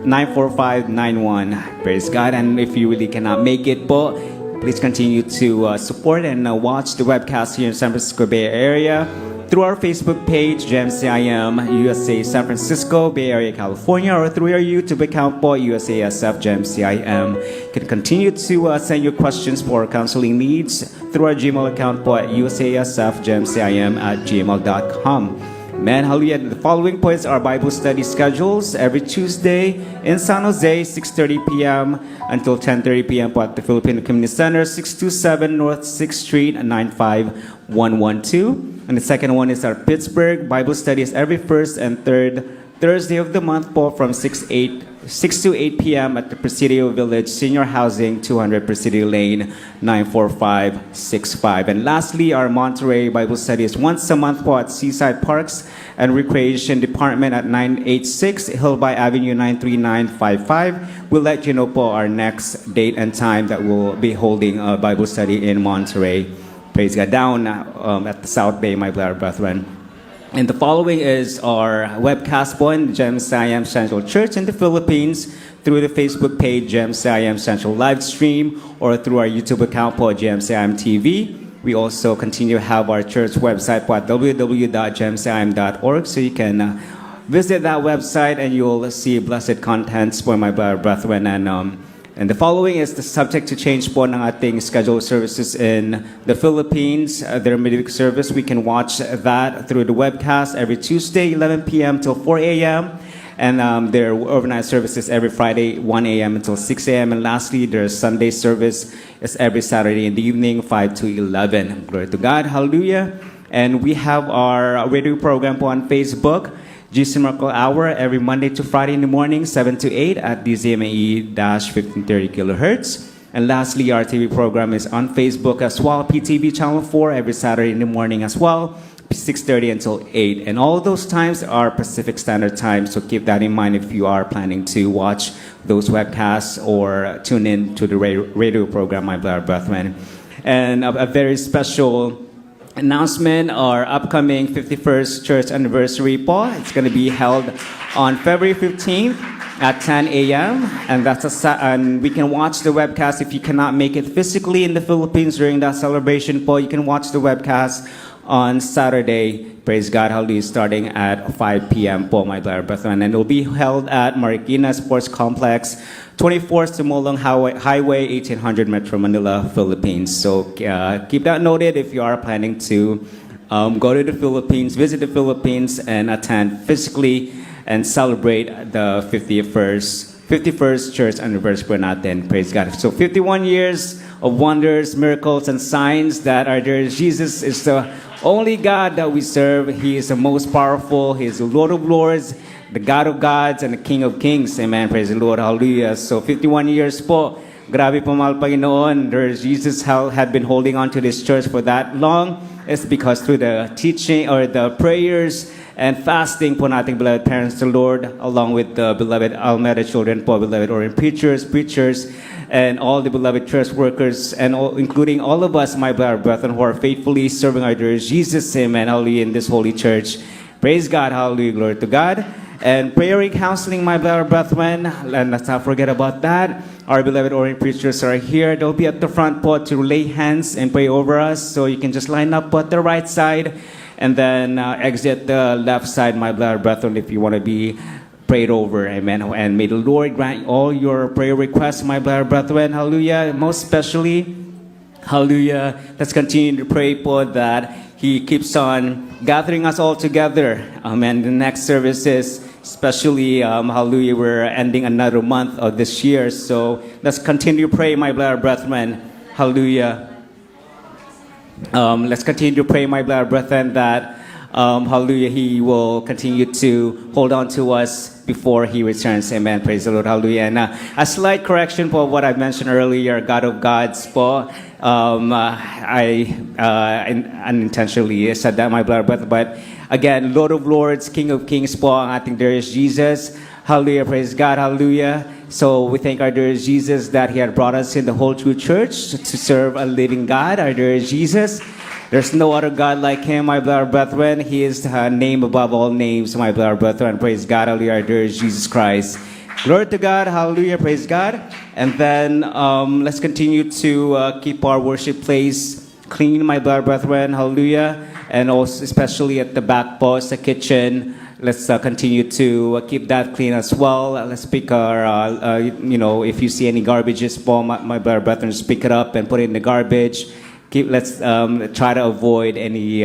94591. Praise God. And if you really cannot make it po, please continue to support and watch the webcast here in San Francisco Bay Area through our Facebook page, GMCIM USA San Francisco, Bay Area, California, or through our YouTube account po, USASF GMCIM. You can continue to send your questions for counseling needs through our Gmail account po at usasfgmcim@gmail.com. Amen. Hallelujah. The following points are Bible study schedules every Tuesday in San Jose, 6:30 p.m. until 10:30 p.m. po at the Filipino Community Center, 627 North 6th Street, 95112. And the second one is our Pittsburgh Bible studies every first and third Thursday of the month po from 6 to 8 p.m. at the Presidio Village Senior Housing, 200 Presidio Lane, 94565. And lastly, our Monterey Bible study is once a month po at Seaside Parks and Recreation Department at 986 Hillby Avenue, 93955. We'll let you know po our next date and time that we'll be holding a Bible study in Monterey. Praise God. Down at the South Bay, my beloved brethren. And the following is our webcast po in Gem Siam Central Church in the Philippines through the Facebook page Gem Siam Central Live Stream or through our YouTube account po Gem Siam TV. We also continue to have our church website po at www.gemsiam.org, so you can visit that website and you'll see blessed contents for my brethren. And the following is the subject to change po ng ating scheduled services in the Philippines. Their midweek service, we can watch that through the webcast every Tuesday, 11 p.m. till 4 a.m. And their overnight services every Friday, 1 a.m. until 6 a.m. And lastly, their Sunday service is every Saturday in the evening, 5 to 11. Glory to God. Hallelujah. And we have our radio program po on Facebook, GC Miracle Hour, every Monday to Friday in the morning, 7 to 8 at DZMAE-1530 kilohertz. And lastly, our TV program is on Facebook as well, PTV Channel 4, every Saturday in the morning as well, 6:30 until 8. And all those times are Pacific Standard Time, so keep that in mind if you are planning to watch those webcasts or tune in to the radio program, my beloved brethren. And a very special announcement, our upcoming 51st church anniversary po. It's going to be held on February 15th at 10 a.m. And and we can watch the webcast if you cannot make it physically in the Philippines during that celebration po. You can watch the webcast on Saturday. Praise God, hallelujah, starting at 5 p.m. po, my beloved brethren. And it will be held at Marikina Sports Complex, 24th Tumulong Highway, 1800 Metro Manila, Philippines. So keep that noted if you are planning to go to the Philippines, visit the Philippines, and attend physically and celebrate the 51st church anniversary po natin. Praise God. So 51 years of wonders, miracles, and signs that our dear Jesus is the only God that we serve. He is the most powerful. He is the Lord of Lords, the God of gods, and the King of kings. Amen. Praise the Lord. Hallelujah. So 51 years po. Grabe po, mahal Panginoon. Jesus had been holding on to this church for that long. It's because through the teaching or the prayers and fasting po nating beloved parents, the Lord, along with the beloved Almeda children po, beloved Orient preachers, and all the beloved church workers, and including all of us, my beloved brethren, who are faithfully serving our dear Jesus, amen, hallelujah, in this holy church. Praise God, hallelujah, glory to God. And prayer and counseling, my beloved brethren, and let's not forget about that. Our beloved Orient preachers are here. They'll be at the front po to lay hands and pray over us. So you can just line up at the right side and then exit the left side, my beloved brethren, if you want to be prayed over. Amen. And may the Lord grant all your prayer requests, my beloved brethren. Hallelujah. Most especially, hallelujah, let's continue to pray po that He keeps on gathering us all together. Amen. The next services, especially, hallelujah, we're ending another month of this year. So let's continue to pray, my beloved brethren. Hallelujah. Let's continue to pray, my beloved brethren, that, hallelujah, He will continue to hold on to us before He returns. Amen. Praise the Lord. Hallelujah. And a slight correction for what I mentioned earlier, God of Gods po. I unintentionally said that, my beloved brethren. But again, Lord of Lords, King of Kings po, ang ating there is Jesus. Hallelujah. Praise God. Hallelujah. So we thank our dear Jesus that He had brought us in the whole true church to serve a living God. Our dear Jesus. There's no other God like Him, my beloved brethren. He is the name above all names, my beloved brethren. Praise God. Hallelujah. Our dear Jesus Christ. Glory to God. Hallelujah. Praise God. And then let's continue to keep our worship place clean, my beloved brethren. Hallelujah. And also especially at the back post, the kitchen. Let's continue to keep that clean as well. Let's pick our, if you see any garbages, my beloved brethren, just pick it up and put it in the garbage. Let's try to avoid any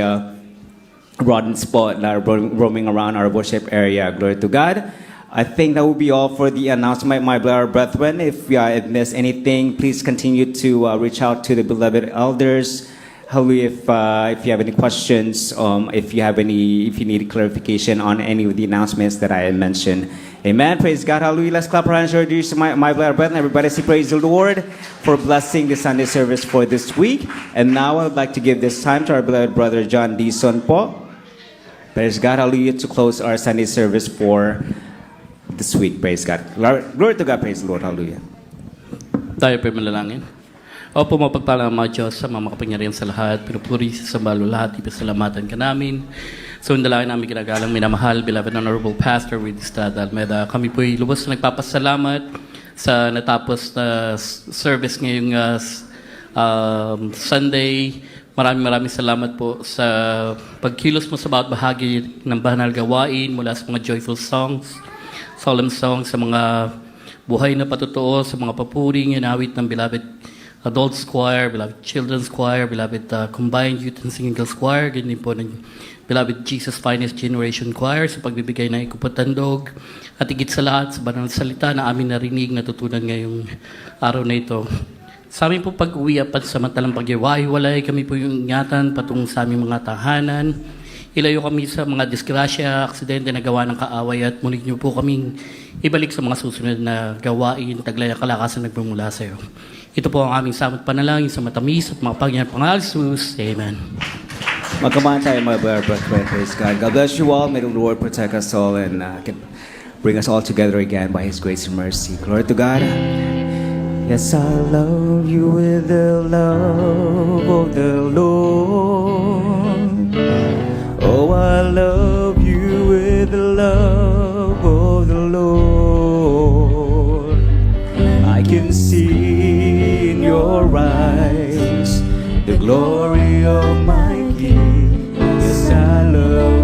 rotten spot that are roaming around our worship area. Glory to God. I think that will be all for the announcement, my beloved brethren. If I missed anything, please continue to reach out to the beloved elders. Hallelujah. If you have any questions, if you need clarification on any of the announcements that I mentioned. Amen. Praise God. Hallelujah. Let's clap our hands for my beloved brethren. Everybody say praise the Lord for blessing the Sunday service for this week. And now I would like to give this time to our beloved brother John Dison po. Praise God. Hallelujah. To close our Sunday service for this week. Praise God. Glory to God. Praise the Lord. Hallelujah. Tayo po manalangin. Opo, mapagpalang mga Diyos sa mga makapangyarihan sa lahat, pinupuri sa sambalo lahat, ipasalamatan ka namin. So, yung dalangin namin ginagalang minamahal, beloved Honorable Pastor Willie Estrada Almeda. Kami po'y lubos na nagpapasalamat sa natapos na service ngayong Sunday. Maraming salamat po sa pagkilos mo sa bawat bahagi ng banal gawain mula sa mga joyful songs, solemn songs, sa mga buhay na patotoo, sa mga papuring inawit ng beloved Adults Choir, beloved Children's Choir, beloved Combined Youth and Singing Girls Choir, ganyan po ng beloved Jesus Finest Generation Choir sa pagbibigay ng ikupatandog at higit sa lahat sa banal na salita na amin narinig, natutunan ngayong araw na ito. Sa amin po pag-uwi at pansamantalang pag-iwahiwalay, kami po yung ingatan patung sa aming mga tahanan. Ilayo kami sa mga disgrasya, aksidente na gawa ng kaaway at mulig niyo po kaming ibalik sa mga susunod na gawain, taglay ang kalakasan nagmumula sa iyo. Ito po ang aming samot panalangin sa matamis at makapangyarihan pangalan ni Jesus. Amen. Magkaman tayo, my beloved brethren. Praise God. God bless you all. May the Lord protect us all and bring us all together again by His grace and mercy. Glory to God. Yes, I love you with the love of the Lord. Oh, I love you with the love of the Lord. I can see in your eyes the glory of my King. Yes, I love